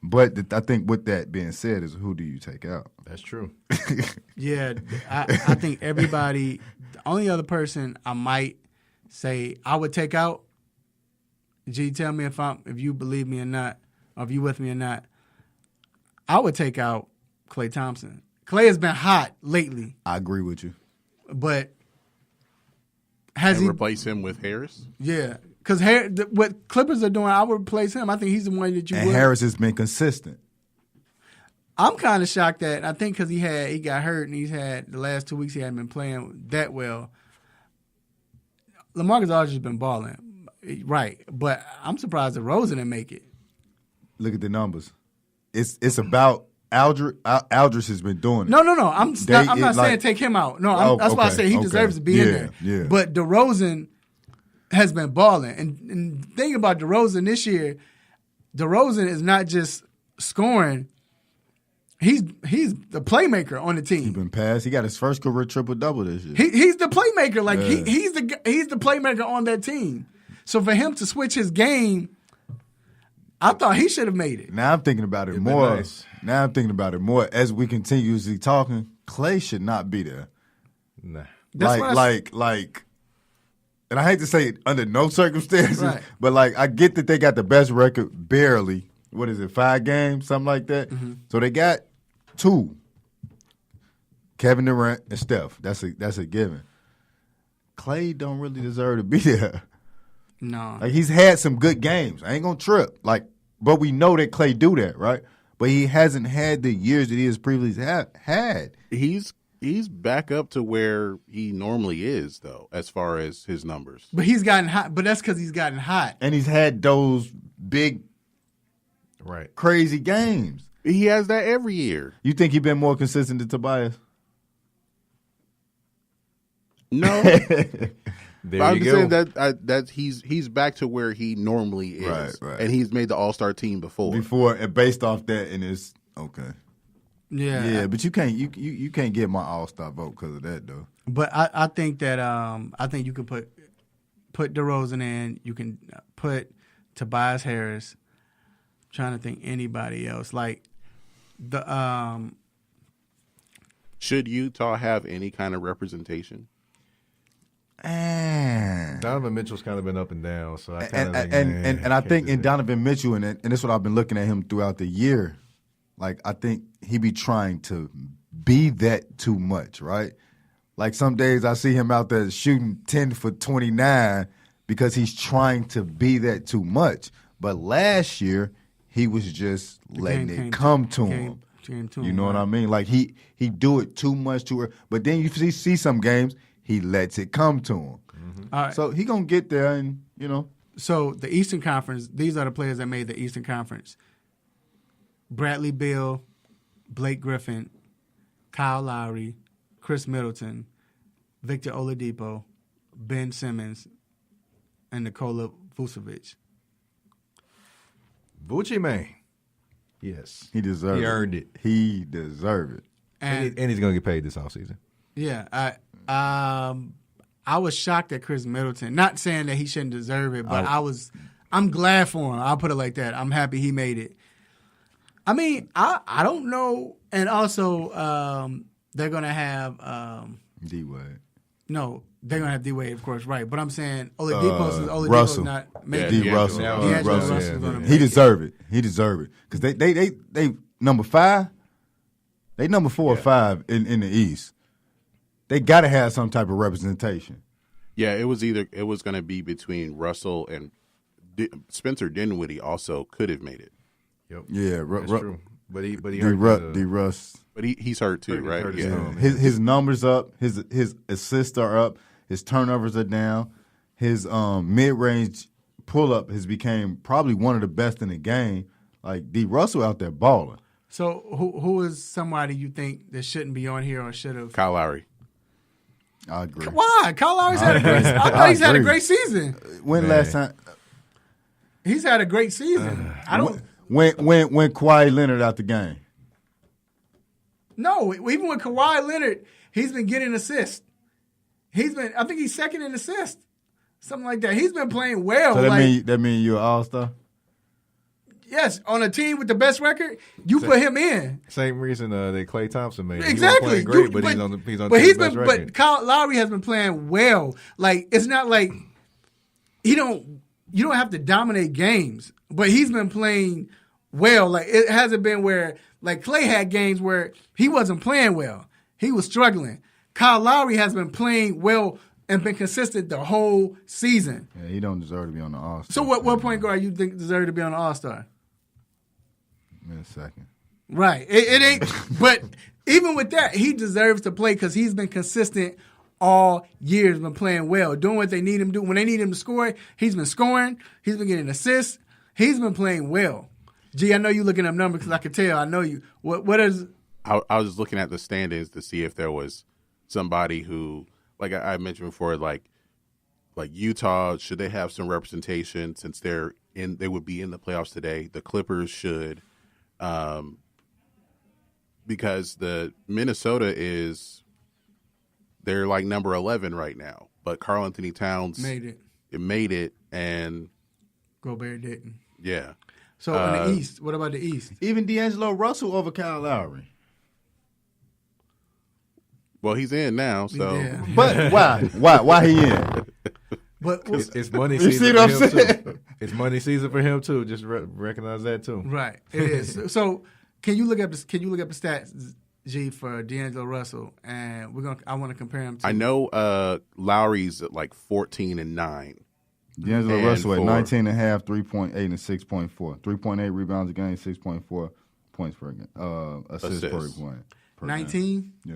But I think with that being said is, who do you take out? That's true. Yeah, I think everybody. The only other person I might say I would take out. G, tell me if you believe me or not, or if you with me or not. I would take out Klay Thompson. Klay has been hot lately. I agree with you. But replace him with Harris? Yeah. Because what Clippers are doing, I would replace him. I think he's the one that you would. And Harris has been consistent. I'm kind of shocked that I think because he got hurt and he's had the last 2 weeks he hadn't been playing that well. LaMarcus Aldridge has been balling, right? But I'm surprised that Rosen didn't make it. Look at the numbers. It's about Aldridge. Aldridge has been doing it. No. I'm not saying take him out. No, that's why I say he deserves to be in there. Yeah. But DeRozan has been balling. And the thing about DeRozan this year, DeRozan is not just scoring. He's the playmaker on the team. He's been passed. He got his first career triple-double this year. He's the playmaker. Like he's the playmaker on that team. So for him to switch his game, I thought he should have made it. Now I'm thinking about it more. Nice. Now I'm thinking about it more as we continuously talking. Klay should not be there. Nah. Like, and I hate to say it under no circumstances, right. But like I get that they got the best record barely. What is it, 5 games, something like that? Mm-hmm. So they got 2. Kevin Durant and Steph. That's a given. Klay don't really deserve to be there. No. Like he's had some good games. I ain't gonna trip. Like, but we know that Klay do that, right? But he hasn't had the years that he has previously had. He's back up to where he normally is, though, as far as his numbers. But he's gotten hot. But that's because he's gotten hot. And he's had those big, crazy games. He has that every year. You think he's been more consistent than Tobias? No. I'm just saying that he's back to where he normally is, right. And he's made the All-Star team before. And based off that, and it's okay. Yeah, but you can't get my All-Star vote because of that though. But I think that I think you can put DeRozan in. You can put Tobias Harris. I'm trying to think anybody else like the. Should Utah have any kind of representation? Donovan Mitchell's kind of been up and down, so I kind of and I think in Donovan Mitchell, and that's what I've been looking at him throughout the year. Like I think he be trying to be that too much, right? Like some days I see him out there shooting 10 for 29 because he's trying to be that too much. But last year he was just letting it come to him. You know what I mean? Like he do it too much to her. But then you see some games he lets it come to him. All right. So he gonna get there, and So the Eastern Conference, these are the players that made the Eastern Conference: Bradley Beal, Blake Griffin, Kyle Lowry, Chris Middleton, Victor Oladipo, Ben Simmons, and Nikola Vucevic. Vucci, man. Yes. He deserved it. He earned it. He deserved it. And he's going to get paid this offseason. Yeah. I was shocked at Chris Middleton. Not saying that he shouldn't deserve it, but I'm glad for him. I'll put it like that. I'm happy he made it. I mean, I don't know. And also, they're going to have D-Wade. No, they're going to have D-Wade, of course, right. But I'm saying Oladipo's Russell. not D. Russell. Russell. He deserved it. He deserved it. Because they number 5. They number 4 or 5 in the East. They got to have some type of representation. Yeah, it was going to be between Russell and Spencer Dinwiddie. Also could have made it. Yep. Yeah, that's true. But he hurt D-Russ. But he's hurt too, right? Yeah. His numbers up. His assists are up. His turnovers are down. His mid-range pull-up has became probably one of the best in the game. Like D. Russell out there balling. So who is somebody you think that shouldn't be on here or should have? Kyle Lowry. I agree. Why? Kyle Lowry's had a great. I thought he's had a great season. When last time? He's had a great season. I don't. When Kawhi Leonard out the game. No, even with Kawhi Leonard, he's been getting assists. I think he's second in assists, something like that. He's been playing well. So that mean you're an all-star? Yes, on a team with the best record, you put him in. Same reason that Klay Thompson made it. Exactly. He wasn't playing great, he's on the team's best record. But Kyle Lowry has been playing well. Like it's not like you don't have to dominate games, but he's been playing well. Like it hasn't been where like Klay had games where he wasn't playing well. He was struggling. Kyle Lowry has been playing well and been consistent the whole season. Yeah, he don't deserve to be on the All-Star. So what point guard you think deserve to be on the All-Star? In a second. Right. It ain't. But even with that, he deserves to play because he's been consistent all year. He's been playing well, doing what they need him to do. When they need him to score, he's been scoring. He's been getting assists. He's been playing well. Gee, I know you looking up numbers because I could tell. I know you. What is? I was just looking at the standings to see if there was somebody who, like I mentioned before, like Utah, should they have some representation since they would be in the playoffs today? The Clippers should. Because the Minnesota they're like number 11 right now, but Karl Anthony Towns made it, and Gobert didn't. Yeah. So in the East, what about the East? Even D'Angelo Russell over Kyle Lowry. Well, he's in now, so. Yeah. But why he in? But it's money you season see for what I'm him saying? too. It's money season for him too. Just recognize that too. Right, it is. So can you look up the stats, G, for D'Angelo Russell? And I want to compare him to. I know Lowry's at like 14 and 9. D'Angelo Russell at 19 and a half, 3.8 and 6.4. 3.8 rebounds a game, 6.4 points per game. Assists per point. 19? Yeah.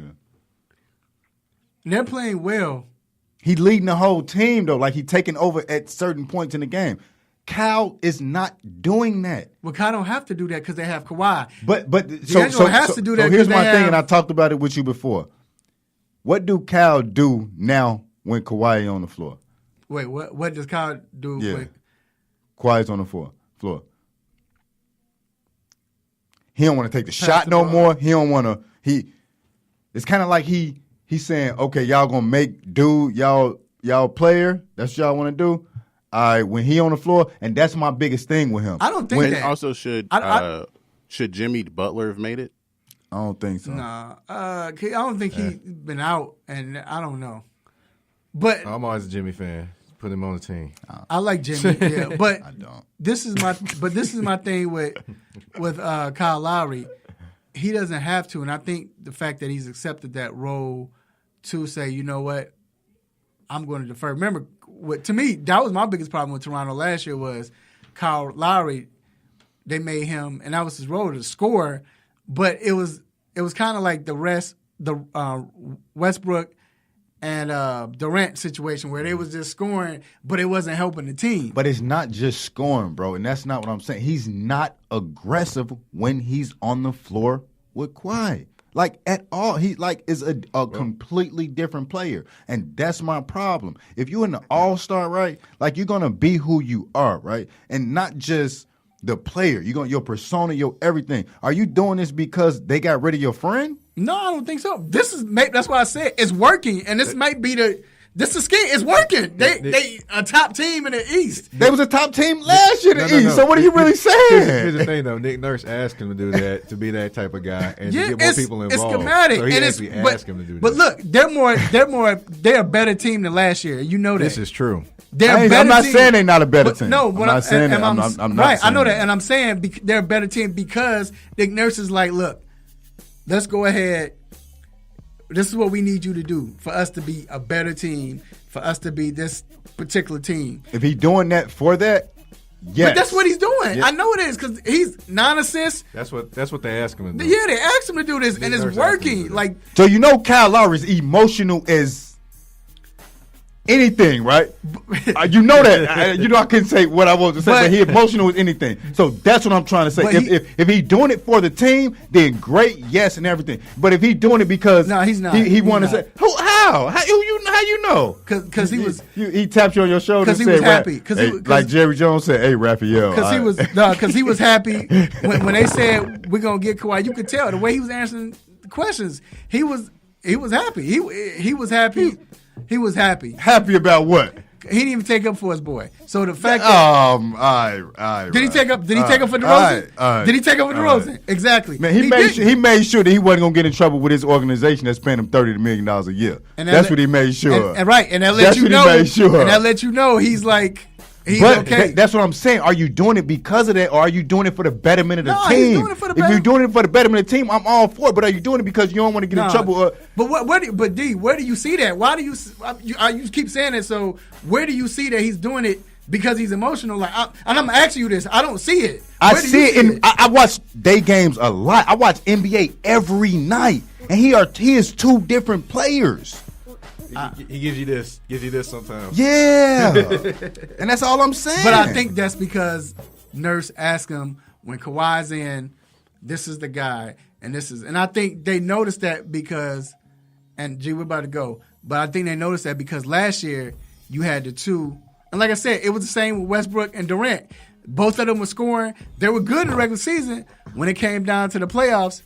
They're playing well. He leading the whole team, though. Like, he taking over at certain points in the game. Kyle is not doing that. Well, Kyle don't have to do that because they have Kawhi. But D'Angelo has to do that. So here's my thing, and I talked about it with you before. What do Kyle do now when Kawhi is on the floor? Wait, what does Kyle do? Yeah. Kawhi's on the floor. He don't want to take the shot no more. He don't want to. It's kind of like he's saying, okay, y'all gonna make do y'all player. That's what y'all want to do. All right, when he on the floor, and that's my biggest thing with him. I don't think that. Also, should Jimmy Butler have made it? I don't think so. Nah, I don't think he's been out, and I don't know. But I'm always a Jimmy fan. Put him on the team. I like Jimmy, yeah, but I don't. This is my thing with Kyle Lowry. He doesn't have to, and I think the fact that he's accepted that role to say, you know what, I'm going to defer. Remember, to me, that was my biggest problem with Toronto last year was Kyle Lowry. They made him, and that was his role to score, but it was kind of like the Westbrook and Durant situation where they was just scoring, but it wasn't helping the team. But it's not just scoring, bro, and that's not what I'm saying. He's not aggressive when he's on the floor with Kawhi. Like, at all. He, like, is a completely different player, and that's my problem. If you're in the all-star, right, like, you're going to be who you are, right, and not just the player. You're your persona, your everything. Are you doing this because they got rid of your friend? No, I don't think so. That's why I said it's working, and this might be this is scheme. It's working. They a top team in the East. They was a top team last year in the East. So what are you really saying? Here's the thing, though. Nick Nurse asked him to do that, to be that type of guy, and to get more people involved. It's schematic. So he actually asked him to do that. But look, they're a better team than last year. You know that. This is true. I'm not saying they're not a better team. No, I'm not saying that. I'm not right. saying I know that, that. and I'm saying they're a better team because Nick Nurse is like, look, let's go ahead. This is what we need you to do for us to be a better team, for us to be this particular team. If he's doing that for that, yes. But that's what he's doing. Yeah. I know it is because he's 9 assists. That's what they ask him to do. Yeah, they asked him to do this, and it's working. Like, so Kyle Lowry is emotional as anything, right? You know that. I couldn't say what I wanted to say, but he emotional with anything. So that's what I'm trying to say. If he's doing it for the team, then great, yes, and everything. But if he's doing it because he's not. He want to say how you know? Because he tapped you on your shoulder and said, he was happy. Like Jerry Jones said, "Hey, Raphael." Because he was happy when they said we're gonna get Kawhi. You could tell the way he was answering the questions. He was happy. He was happy. He was happy. Happy about what? He didn't even take up for his boy. So the fact that all right. Did he take up? Did he take up for DeRozan? Did he take up for DeRozan? Exactly. Man, he made sure that he wasn't gonna get in trouble with his organization that's paying him $30 million a year. And that's what he made sure. And that let you know. And that let you know he's like. Okay. That's what I'm saying. Are you doing it because of that, or are you doing it for the betterment of the team? He's doing it for the if you're doing it for the betterment of the team, I'm all for it. But are you doing it because you don't want to get in trouble? But D, where do you see that? Why do you keep saying it? So where do you see that he's doing it because he's emotional? Like, and I'm asking you this. I don't see it. I see it. I watch day games a lot. I watch NBA every night, and he is two different players. He gives you this sometimes. Yeah. And that's all I'm saying. But I think that's because Nurse asked him when Kawhi's in, this is the guy, and I think they noticed that because, and G, we're about to go, but I think they noticed that because last year you had the two, and like I said, it was the same with Westbrook and Durant. Both of them were scoring. They were good in the regular season. When it came down to the playoffs,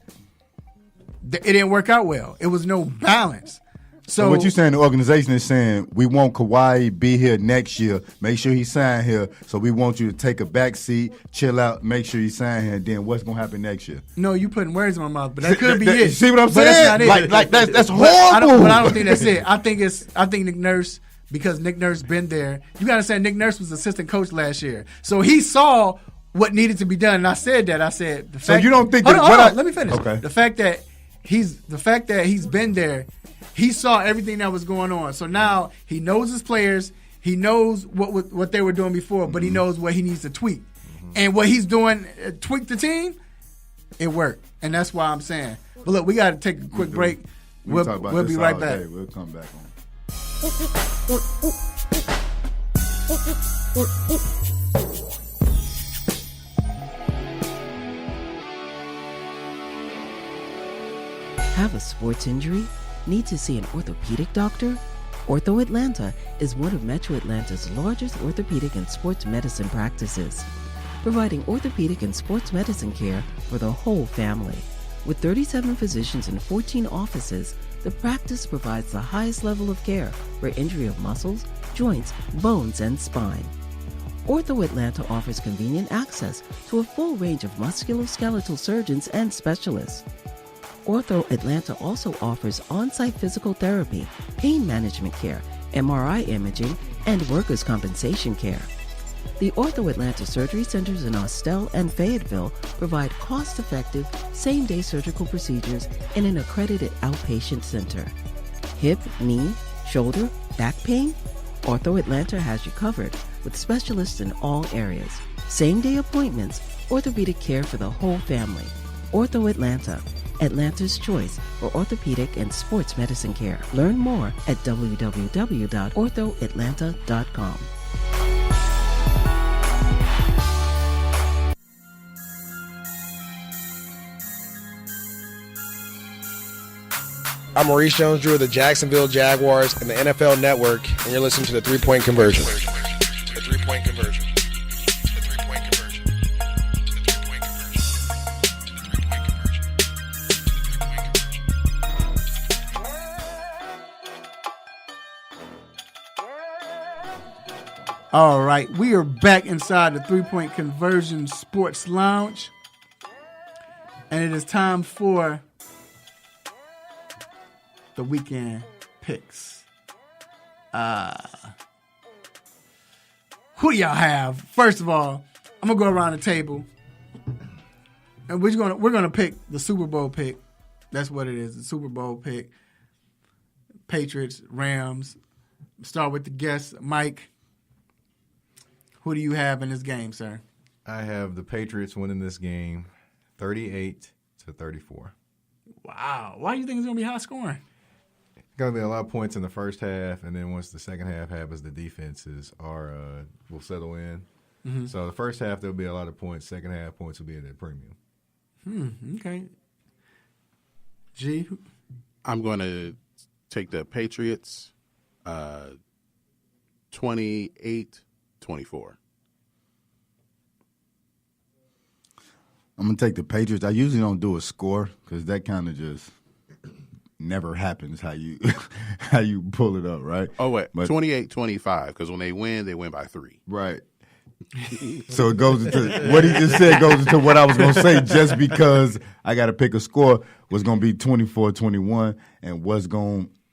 it didn't work out well. It was no balance. So what you saying? The organization is saying we want Kawhi be here next year. Make sure he sign here. So we want you to take a back seat, chill out, make sure he sign here. And then what's gonna happen next year? No, you putting words in my mouth, but that could be it. See what I'm saying? That's not it. Like that's horrible. But I don't think that's it. I think Nick Nurse, because Nick Nurse been there. You gotta say Nick Nurse was assistant coach last year, so he saw what needed to be done. And I said that. So you don't think let me finish. Okay. The fact that he's been there. He saw everything that was going on. So now he knows his players. He knows what they were doing before, but he knows what he needs to tweak. And what he's doing, tweak the team, it worked. And that's why I'm saying. But look, we got to take a quick break. We'll be right back. We'll come back on. Have a sports injury? Need to see an orthopedic doctor? Ortho Atlanta is one of Metro Atlanta's largest orthopedic and sports medicine practices, providing orthopedic and sports medicine care for the whole family. With 37 physicians and 14 offices, the practice provides the highest level of care for injury of muscles, joints, bones, and spine. Ortho Atlanta offers convenient access to a full range of musculoskeletal surgeons and specialists. Ortho Atlanta also offers on-site physical therapy, pain management care, MRI imaging, and workers' compensation care. The Ortho Atlanta Surgery Centers in Austell and Fayetteville provide cost-effective, same-day surgical procedures in an accredited outpatient center. Hip, knee, shoulder, back pain? Ortho Atlanta has you covered with specialists in all areas. Same-day appointments, orthopedic care for the whole family. Ortho Atlanta, Atlanta's choice for orthopedic and sports medicine care. Learn more at www.orthoatlanta.com. I'm Maurice Jones-Drew of the Jacksonville Jaguars and the NFL Network, and you're listening to The 3-Point Conversion. The 3-Point Conversion. The 3-Point Conversion. The 3-Point Conversion. All right, we are back inside the 3-Point Conversion Sports Lounge, and it is time for the weekend picks. Who do y'all have? First of all, I'm gonna go around the table, and we're gonna pick the Super Bowl pick. That's what it is. The Super Bowl pick. Patriots, Rams. Start with the guest, Mike. Who do you have in this game, sir? I have the Patriots winning this game, 38-34. Wow. Why do you think it's gonna be high scoring? Going to be a lot of points in the first half, and then once the second half happens, the defenses will settle in. Mm-hmm. So the first half, there'll be a lot of points. Second half, points will be at a premium. Okay. G? I'm going to take the Patriots 28-24. I'm going to take the Patriots. I usually don't do a score because that kind of just never happens how you pull it up, right? Oh, wait. 28-25 because when they win by 3. Right. So it goes into what he just said goes into what I was going to say just because I got to pick a score was going to be 24-21 and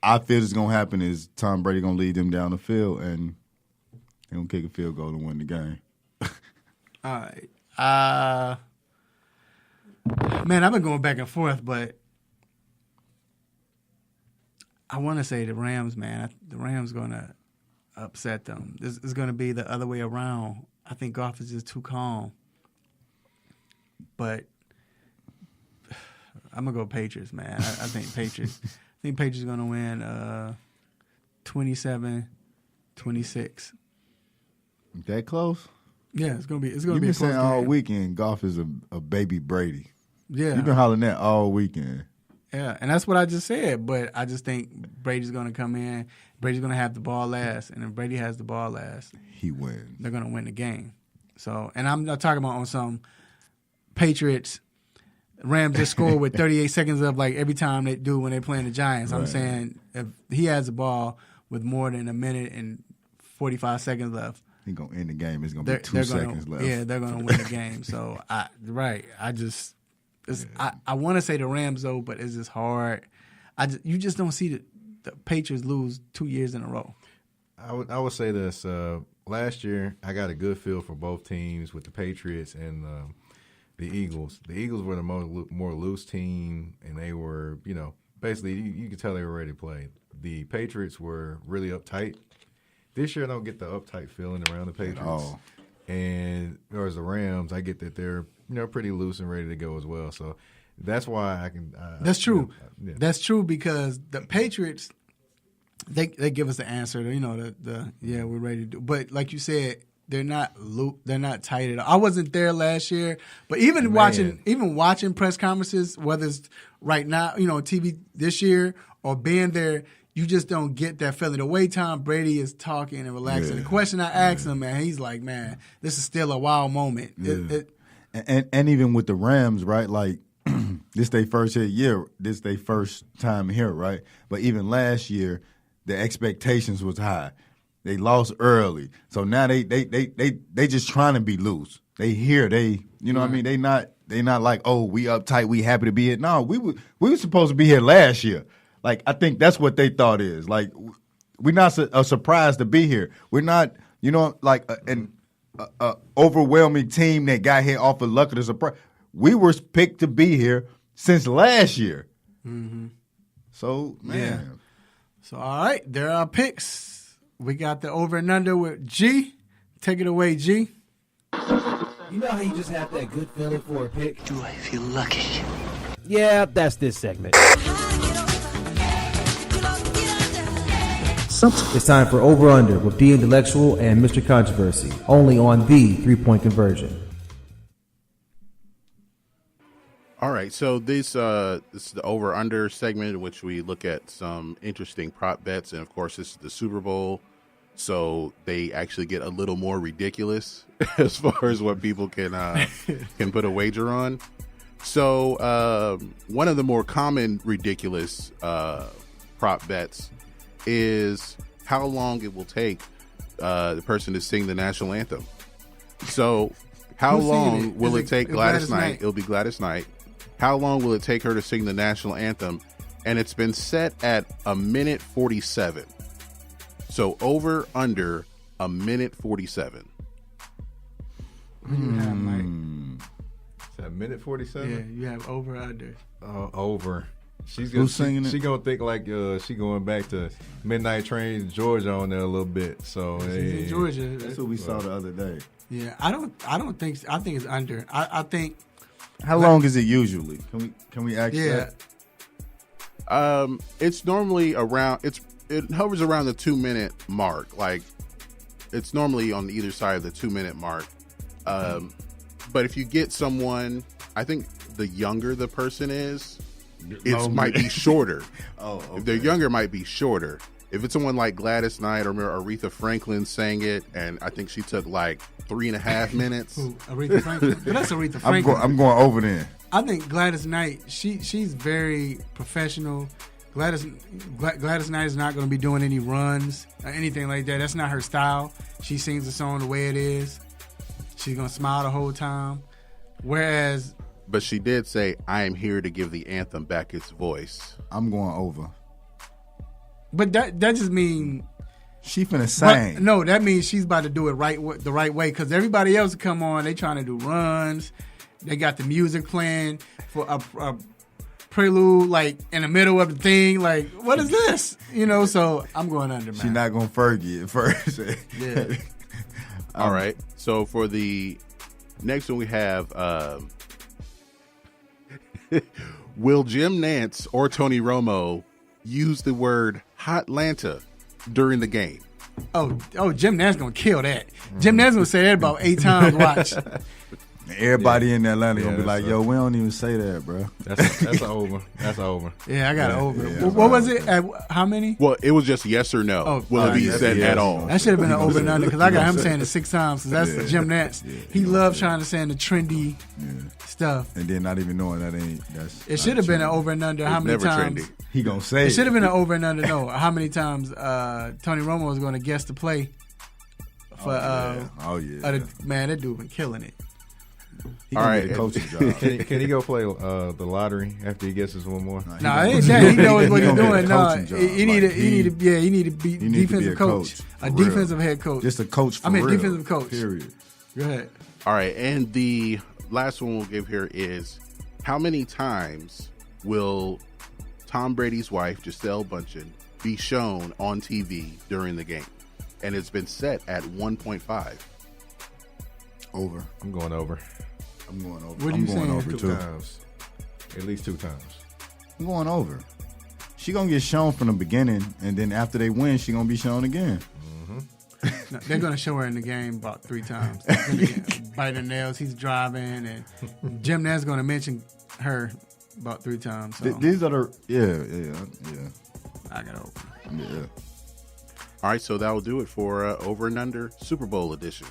I feel is going to happen is Tom Brady going to lead them down the field and they're going to kick a field goal and win the game. All right. Man, I've been going back and forth, but I want to say the Rams, man. The Rams going to upset them. This is going to be the other way around. I think Goff is just too calm. But I'm going to go Patriots, man. I think Patriots. I think Patriots going to win 27-26. That close? Yeah, it's going to be a close game. You've been saying all weekend Goff is a baby Brady. Yeah. You've been hollering that all weekend. Yeah, and that's what I just said. But I just think Brady's going to come in. Brady's going to have the ball last. And if Brady has the ball last, he wins. They're going to win the game. So, and I'm not talking about on some Patriots. Rams just score with 38 seconds of like every time they do when they're playing the Giants. Right. I'm saying if he has the ball with more than a minute and 45 seconds left, he's going to end the game. It's going to be 2 seconds left. Yeah, they're going to win the game. So, I want to say the Rams though, but it's just hard. You just don't see the Patriots lose 2 years in a row. I would say this. Last year, I got a good feel for both teams with the Patriots and the Eagles. The Eagles were the more loose team, and they were, basically you could tell they were ready to play. The Patriots were really uptight. This year, I don't get the uptight feeling around the Patriots. Oh. And whereas the Rams, I get that they're pretty loose and ready to go as well. So that's why I can. That's true. Yeah. That's true because the Patriots, they give us the answer. We're ready to do. But like you said, they're not tight at all. I wasn't there last year, but even watching press conferences, whether it's right now, TV this year or being there. You just don't get that feeling. The way Tom Brady is talking and relaxing. Yeah. The question I asked him, man, he's like, man, this is still a wild moment. Yeah. And even with the Rams, right, like this their first year, this their first time here, right? But even last year, the expectations was high. They lost early. So now they just trying to be loose. They here, what I mean? They not like, oh, we uptight, we happy to be here. No, we were supposed to be here last year. Like, I think that's what they thought is. Like, surprised to be here. We're not, like an overwhelming team that got here off of luck of the surprise. We were picked to be here since last year. Mm-hmm. So, man. Yeah. So, all right, there are our picks. We got the over and under with G. Take it away, G. You know how you just have that good feeling for a pick? Do I feel lucky? Yeah, that's this segment. It's time for Over Under with The Intellectual and Mr. Controversy, only on the 3-Point Conversion. All right, so this is the over under segment in which we look at some interesting prop bets, and of course this is the Super Bowl, so they actually get a little more ridiculous as far as what people can put a wager on. So one of the more common ridiculous prop bets is how long it will take the person to sing the national anthem. So how long will it take Gladys Knight? It'll be Gladys Knight. How long will it take her to sing the national anthem? And it's been set at 1:47. So over under 1:47. What do you have, Mike? Is that 1:47? Yeah, you have over under. Over. Who's singing it? She gonna think like she going back to Midnight Train Georgia on there a little bit. So She's in Georgia. That's what we saw the other day. Yeah, I don't think. I think it's under. I think. How long is it usually? Can we ask that? It's normally around. It hovers around the 2-minute mark. Like it's normally on either side of the 2-minute mark. But if you get someone, I think the younger the person is, it might be shorter. Okay. If they're younger, it might be shorter. If it's someone like Gladys Knight or Aretha Franklin sang it, and I think she took like 3.5 minutes. Who, Aretha Franklin? But that's Aretha Franklin. I'm going over there. I think Gladys Knight, she's very professional. Gladys Knight is not going to be doing any runs or anything like that. That's not her style. She sings the song the way it is. She's going to smile the whole time. Whereas... But she did say, I am here to give the anthem back its voice. I'm going over. But that just means... She finna sing. No, that means she's about to do it the right way, because everybody else come on, they trying to do runs. They got the music playing for a prelude, like in the middle of the thing. Like, what is this? So I'm going under, man. She's not going Fergie at first. Yeah. All right. So for the next one we have, will Jim Nantz or Tony Romo use the word Hotlanta during the game? Oh, Jim Nantz gonna kill that. Jim Nantz gonna say that about 8 times. Watch. Everybody in Atlanta gonna be like, "Yo, we don't even say that, bro." That's over. That's over. Yeah, I got over. What was it? At how many? Well, it was just yes or no. Will it be said at all? That should have been an over and under, because I got him saying it 6 times. Because that's Jim Nantz. He loves trying to say the trendy stuff, and then not even knowing that ain't. It should have been an over and under. How many times? Trendy. He gonna say it should have been an over and under. No, how many times Tony Romo was going to guess to play for? Man, that dude been killing it. He all right, coaching job. Can he go play the lottery after he guesses one more? No, he knows what he's doing. No, he need to be defensive coach, a defensive head coach, just a coach. Defensive coach. Period. Go ahead. All right, and the last one we'll give here is how many times will Tom Brady's wife Gisele Bündchen be shown on TV during the game? And it's been set at 1.5. Over. I'm going over. I'm going over. What are you saying? Over 2 times. At least 2 times. I'm going over. She gonna get shown from the beginning, and then after they win, she gonna be shown again. No, they're gonna show her in the game about 3 times. Bite her nails. He's driving, and Jim Nantz gonna mention her about 3 times. So. These are the yeah. I got over. Yeah. All right, so that will do it for Over and Under Super Bowl edition.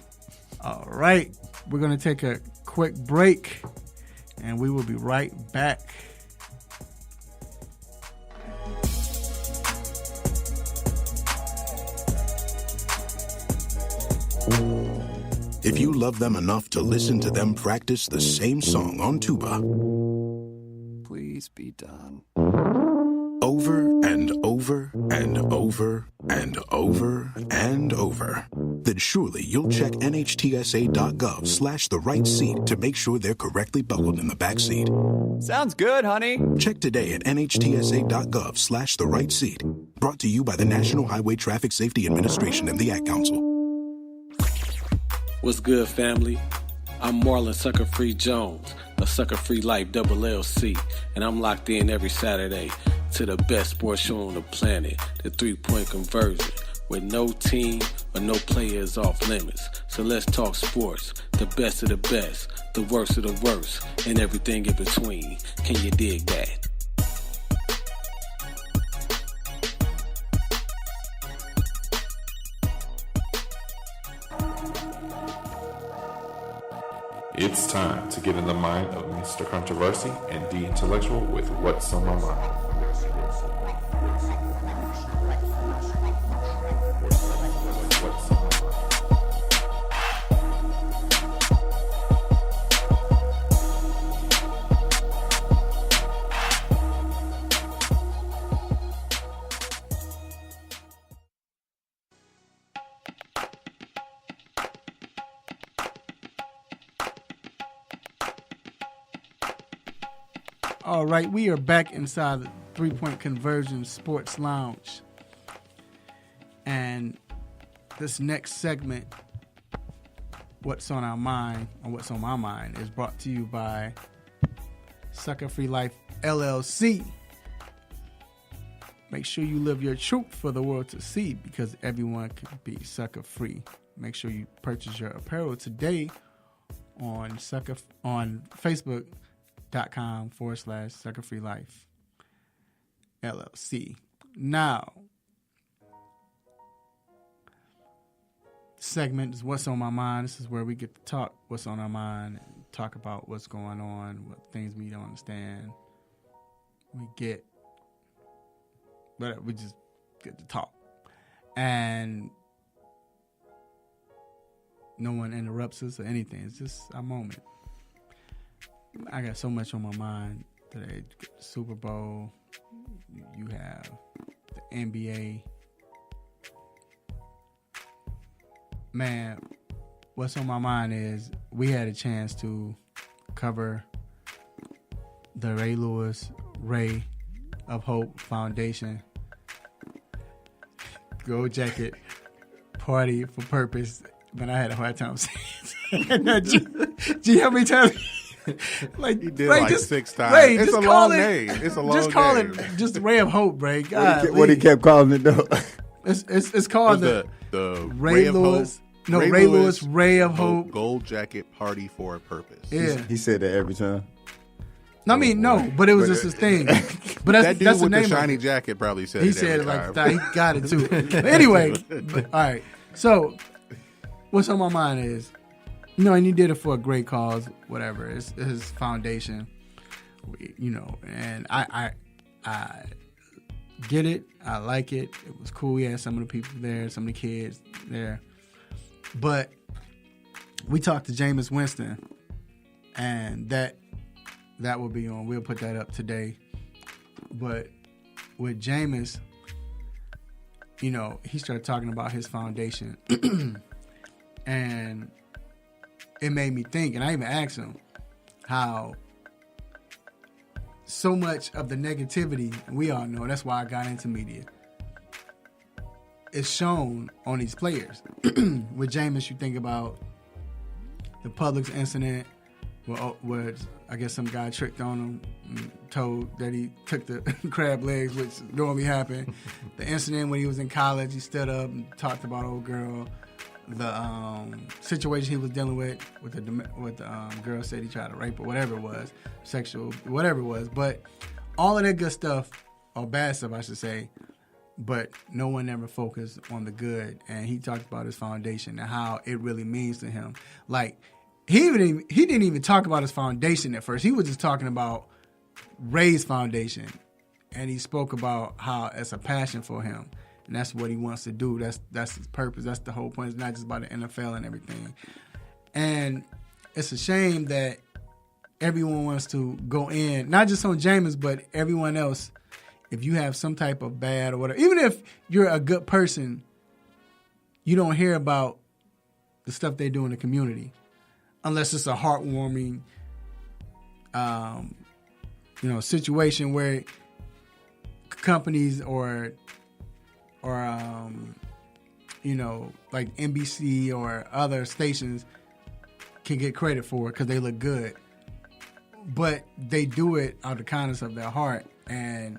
All right, we're going to take a quick break, and we will be right back. If you love them enough to listen to them practice the same song on tuba, please be done. Over and over over and over and over and over, then surely you'll check NHTSA.gov/the right seat to make sure they're correctly buckled in the back seat. Sounds good, honey. Check today at NHTSA.gov/the right seat. Brought to you by the National Highway Traffic Safety Administration and the Ad Council. What's good, family? I'm Marlon Sucker Free Jones, a Sucker Free Life Double LC, and I'm locked in every Saturday to the best sports show on the planet, the 3-Point Conversion, with no team or no players off limits. So let's talk sports, the best of the best, the worst of the worst, and everything in between. Can you dig that? It's time to get in the mind of Mr. Controversy and the Intellectual with What's on My Mind. All right, we are back inside the 3-Point Conversion Sports Lounge. And this next segment, What's on Our Mind, or What's on My Mind, is brought to you by Sucker Free Life LLC. Make sure you live your truth for the world to see, because everyone can be sucker free. Make sure you purchase your apparel today on Facebook.com/Sucker Free Life LLC. Now, segment is What's on My Mind. This is where we get to talk what's on our mind and talk about what's going on, what things we don't understand. We just get to talk. And no one interrupts us or anything. It's just a moment. I got so much on my mind today. The Super Bowl, you have the NBA. Man, what's on my mind is we had a chance to cover the Ray Lewis Ray of Hope Foundation Gold Jacket Party for Purpose. But I had a hard time saying it. G, how many times? Like, he did like just, 6 times. Ray, it's a long name. It's a long name. Just call it just Ray of Hope, Ray. What he kept calling it, though. It's called the Ray Lewis. No, Ray Lewis Ray of Hope Gold Jacket Party for a Purpose. Yeah, he said that every time. I mean, no, but it was just his thing. But that dude that's with the name the shiny of it. jacket probably said He it said every it time. like he got it too. But anyway, all right. So, what's on my mind is, and he did it for a great cause, whatever. It's his foundation, and I get it. I like it. It was cool. He had some of the people there, some of the kids there. But we talked to Jameis Winston, and that will be on. We'll put that up today. But with Jameis, he started talking about his foundation. And it made me think, and I even asked him how so much of the negativity, we all know, that's why I got into media, is shown on these players. With Jameis, you think about the Publix incident where I guess some guy tricked on him and told that he took the crab legs, which normally happen. The incident when he was in college, he stood up and talked about old girl. The situation he was dealing with the girl said he tried to rape her, whatever it was, sexual, whatever it was. But all of that good stuff, or bad stuff, I should say, but no one ever focused on the good. And he talked about his foundation and how it really means to him. Like, he didn't even talk about his foundation at first. He was just talking about Ray's foundation. And he spoke about how it's a passion for him. And that's what he wants to do. That's his purpose. That's the whole point. It's not just about the NFL and everything. And it's a shame that everyone wants to go in, not just on Jameis, but everyone else if you have some type of bad or whatever, even if you're a good person, you don't hear about the stuff they do in the community unless it's a heartwarming, situation where companies or like NBC or other stations can get credit for it because they look good. But they do it out of the kindness of their heart. And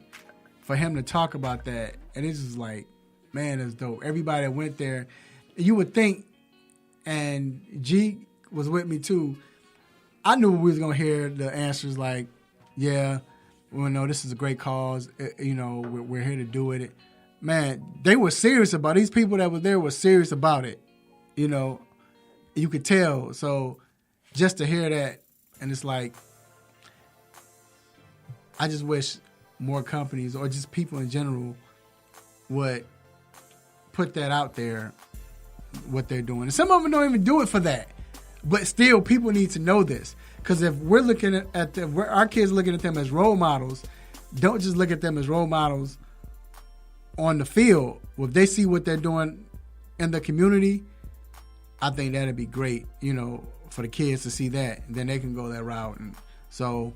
for him to talk about that, and it's just like, man, that's dope. Everybody that went there, you would think, and G was with me too, I knew we was going to hear the answers like, yeah, well, no, this is a great cause. We're here to do it. Man, they were serious about it. These people that were there were serious about it. You could tell. So just to hear that, and it's like, I just wish more companies or just people in general would put that out there, what they're doing. And some of them don't even do it for that. But still, people need to know this. Because if we're looking at them, our kids looking at them as role models, don't just look at them as role models on the field. Well, if they see what they're doing in the community, I think that'd be great, for the kids to see that. And then they can go that route. And so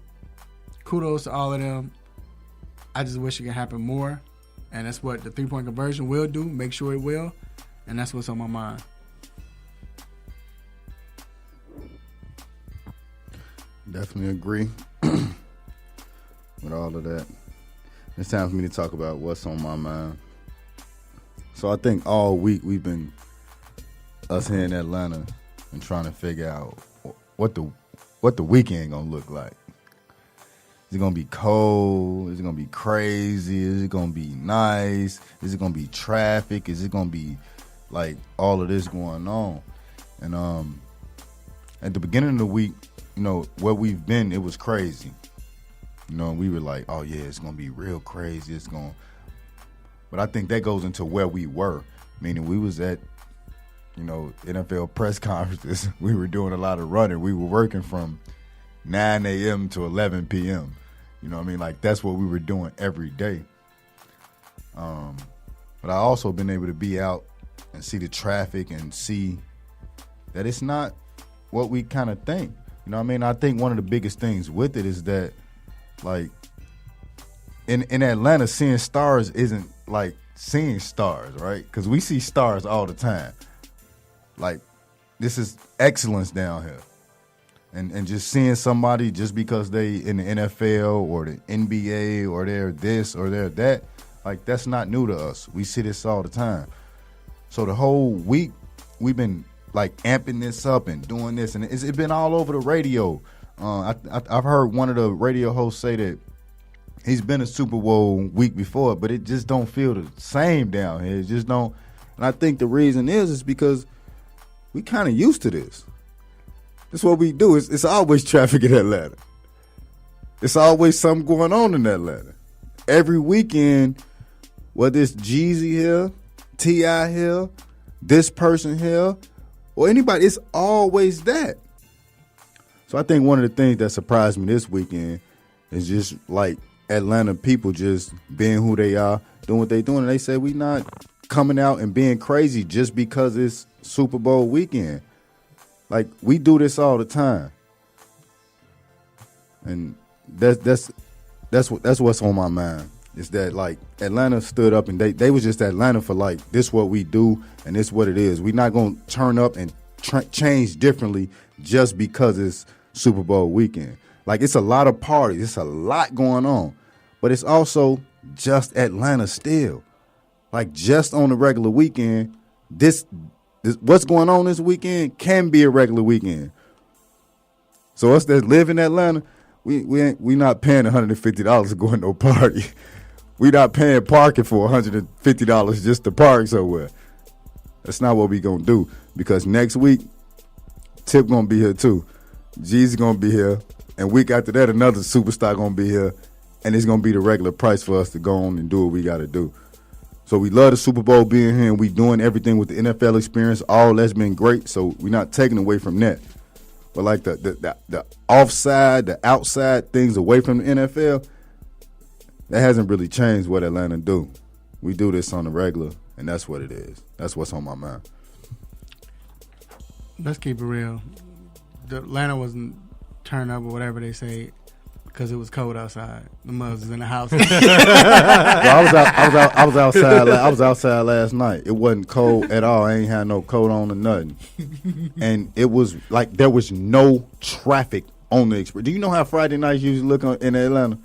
kudos to all of them. I just wish it could happen more. And that's what the 3-point conversion will do. Make sure it will. And that's what's on my mind. Definitely agree with all of that. It's time for me to talk about what's on my mind. So I think all week we've been, us here in Atlanta, and trying to figure out what the weekend gonna look like. Is it gonna be cold? Is it gonna be crazy? Is it gonna be nice? Is it gonna be traffic? Is it gonna be like all of this going on? And at the beginning of the week, where we've been, it was crazy. We were like, oh yeah, it's gonna be real crazy. But I think that goes into where we were, meaning we was at, NFL press conferences. We were doing a lot of running. We were working from 9 a.m. to 11 p.m. Like that's what we were doing every day. But I also been able to be out and see the traffic and see that it's not what we kind of think. I think one of the biggest things with it is that, like, in Atlanta, seeing stars isn't like seeing stars, right? Because we see stars all the time. Like, this is excellence down here. And just seeing somebody just because they in the NFL or the NBA or they're this or they're that, like, that's not new to us. We see this all the time. So the whole week, we've been like amping this up and doing this, and it's been all over the radio. I've heard one of the radio hosts say that he's been a Super Bowl week before, but it just don't feel the same down here. It just don't. And I think the reason is because we kind of used to this. That's what we do. It's always traffic in Atlanta. It's always something going on in Atlanta. Every weekend, whether it's Jeezy here, T.I. here, this person here, or anybody, it's always that. So I think one of the things that surprised me this weekend is just like Atlanta people just being who they are, doing what they're doing. And they say we not coming out and being crazy just because it's Super Bowl weekend. Like, we do this all the time. And that's what's on my mind. Is that, like, Atlanta stood up and they was just Atlanta for, like, this what we do and this what it is. We're not going to turn up and change differently just because it's Super Bowl weekend. Like, it's a lot of parties. It's a lot going on. But it's also just Atlanta still. Like, just on a regular weekend, this what's going on this weekend can be a regular weekend. So us that live in Atlanta, we not paying $150 to go to no party. We not paying parking for $150 just to park somewhere. That's not what we gonna do, because next week, Tip gonna be here too. G's gonna be here, and week after that, another superstar gonna be here, and it's gonna be the regular price for us to go on and do what we gotta do. So we love the Super Bowl being here, and we doing everything with the NFL experience. All that's been great, so we're not taking away from that. But like the offside, the outside things away from the NFL, that hasn't really changed what Atlanta do. We do this on the regular, and that's what it is. That's what's on my mind. Let's keep it real. The Atlanta wasn't turned up or whatever they say because it was cold outside. The Mavs was in the house. Well, I was outside last night. It wasn't cold at all. I ain't had no coat on or nothing. And it was like there was no traffic on the express. Do you know how Friday nights usually look in Atlanta?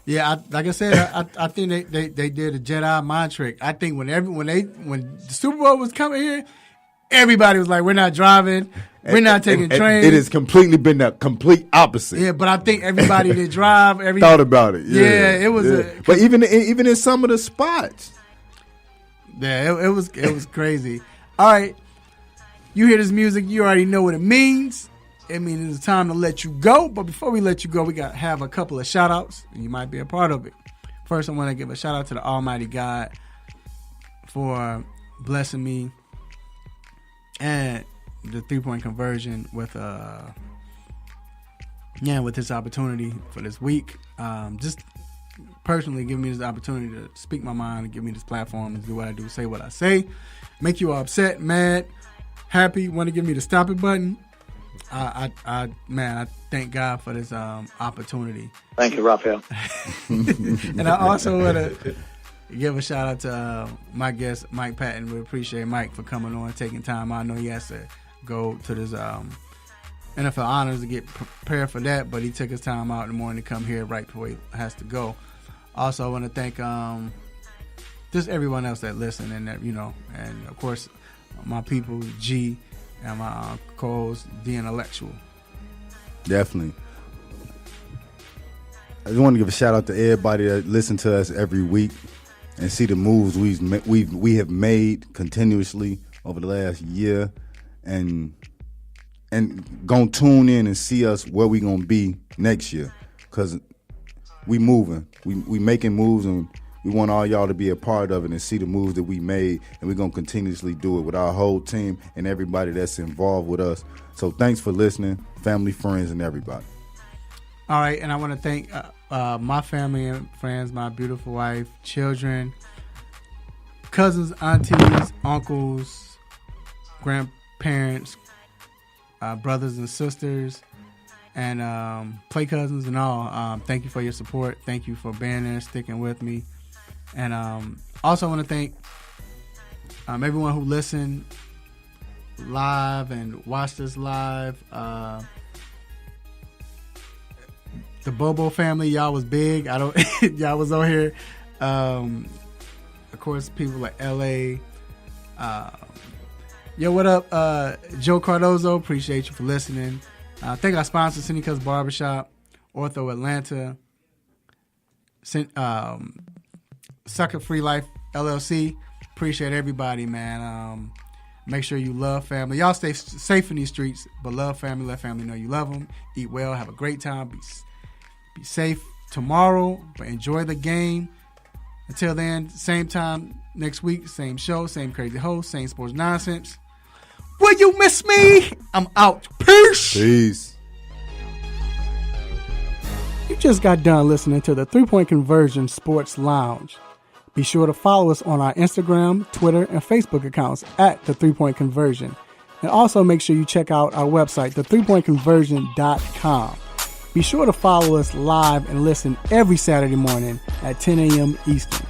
Yeah, like I said, I think they did a Jedi mind trick. I think when the Super Bowl was coming here, everybody was like, "We're not driving, we're not taking trains." It has completely been the complete opposite. Yeah, but I think everybody that drive, thought about it. Yeah, it was. Yeah. But even in some of the spots, yeah, it was crazy. All right, you hear this music, you already know what it means. It means it's time to let you go. But before we let you go, we got to have a couple of shout-outs, and you might be a part of it. First, I want to give a shout-out to the Almighty God for blessing me and the three-point conversion with this opportunity for this week. Just personally giving me this opportunity to speak my mind and give me this platform and do what I do, say what I say, make you all upset, mad, happy, want to give me the stop it button. I thank God for this opportunity. Thank you, Raphael. And I also want to give a shout out to my guest, Mike Patton. We appreciate Mike for coming on, taking time. I know he has to go to this NFL honors to get prepared for that, but he took his time out in the morning to come here right before he has to go. Also, I want to thank just everyone else that listened and that, and of course my people, G, and my co-host, The Intellectual. Definitely. I just want to give a shout out to everybody that listen to us every week and see the moves we have made continuously over the last year, and gonna tune in and see us where we gonna be next year, because we moving, we making moves, and we want all y'all to be a part of it and see the moves that we made, and we're going to continuously do it with our whole team and everybody that's involved with us. So thanks for listening, family, friends, and everybody. All right, and I want to thank my family and friends, my beautiful wife, children, cousins, aunties, uncles, grandparents, brothers and sisters, and play cousins and all. Thank you for your support. Thank you for being there, sticking with me. And also I want to thank everyone who listened live and watched us live. The Bobo family, y'all was big. Y'all was on here. Of course, people like LA. Yo, what up, Joe Cardozo? Appreciate you for listening. Thank our sponsor, Cindy Cuz Barbershop, Ortho Atlanta, Sucker Free Life LLC. Appreciate everybody, man. Make sure you love family. Y'all stay safe in these streets, but love family. Let family know you love them. Eat well. Have a great time. Be safe tomorrow, but enjoy the game. Until then, same time next week, same show, same crazy host, same sports nonsense. Will you miss me? I'm out. Peace. Peace. You just got done listening to the 3-Point Conversion Sports Lounge. Be sure to follow us on our Instagram, Twitter, and Facebook accounts at The 3-Point Conversion. And also make sure you check out our website, the3pointconversion.com. Be sure to follow us live and listen every Saturday morning at 10 a.m. Eastern.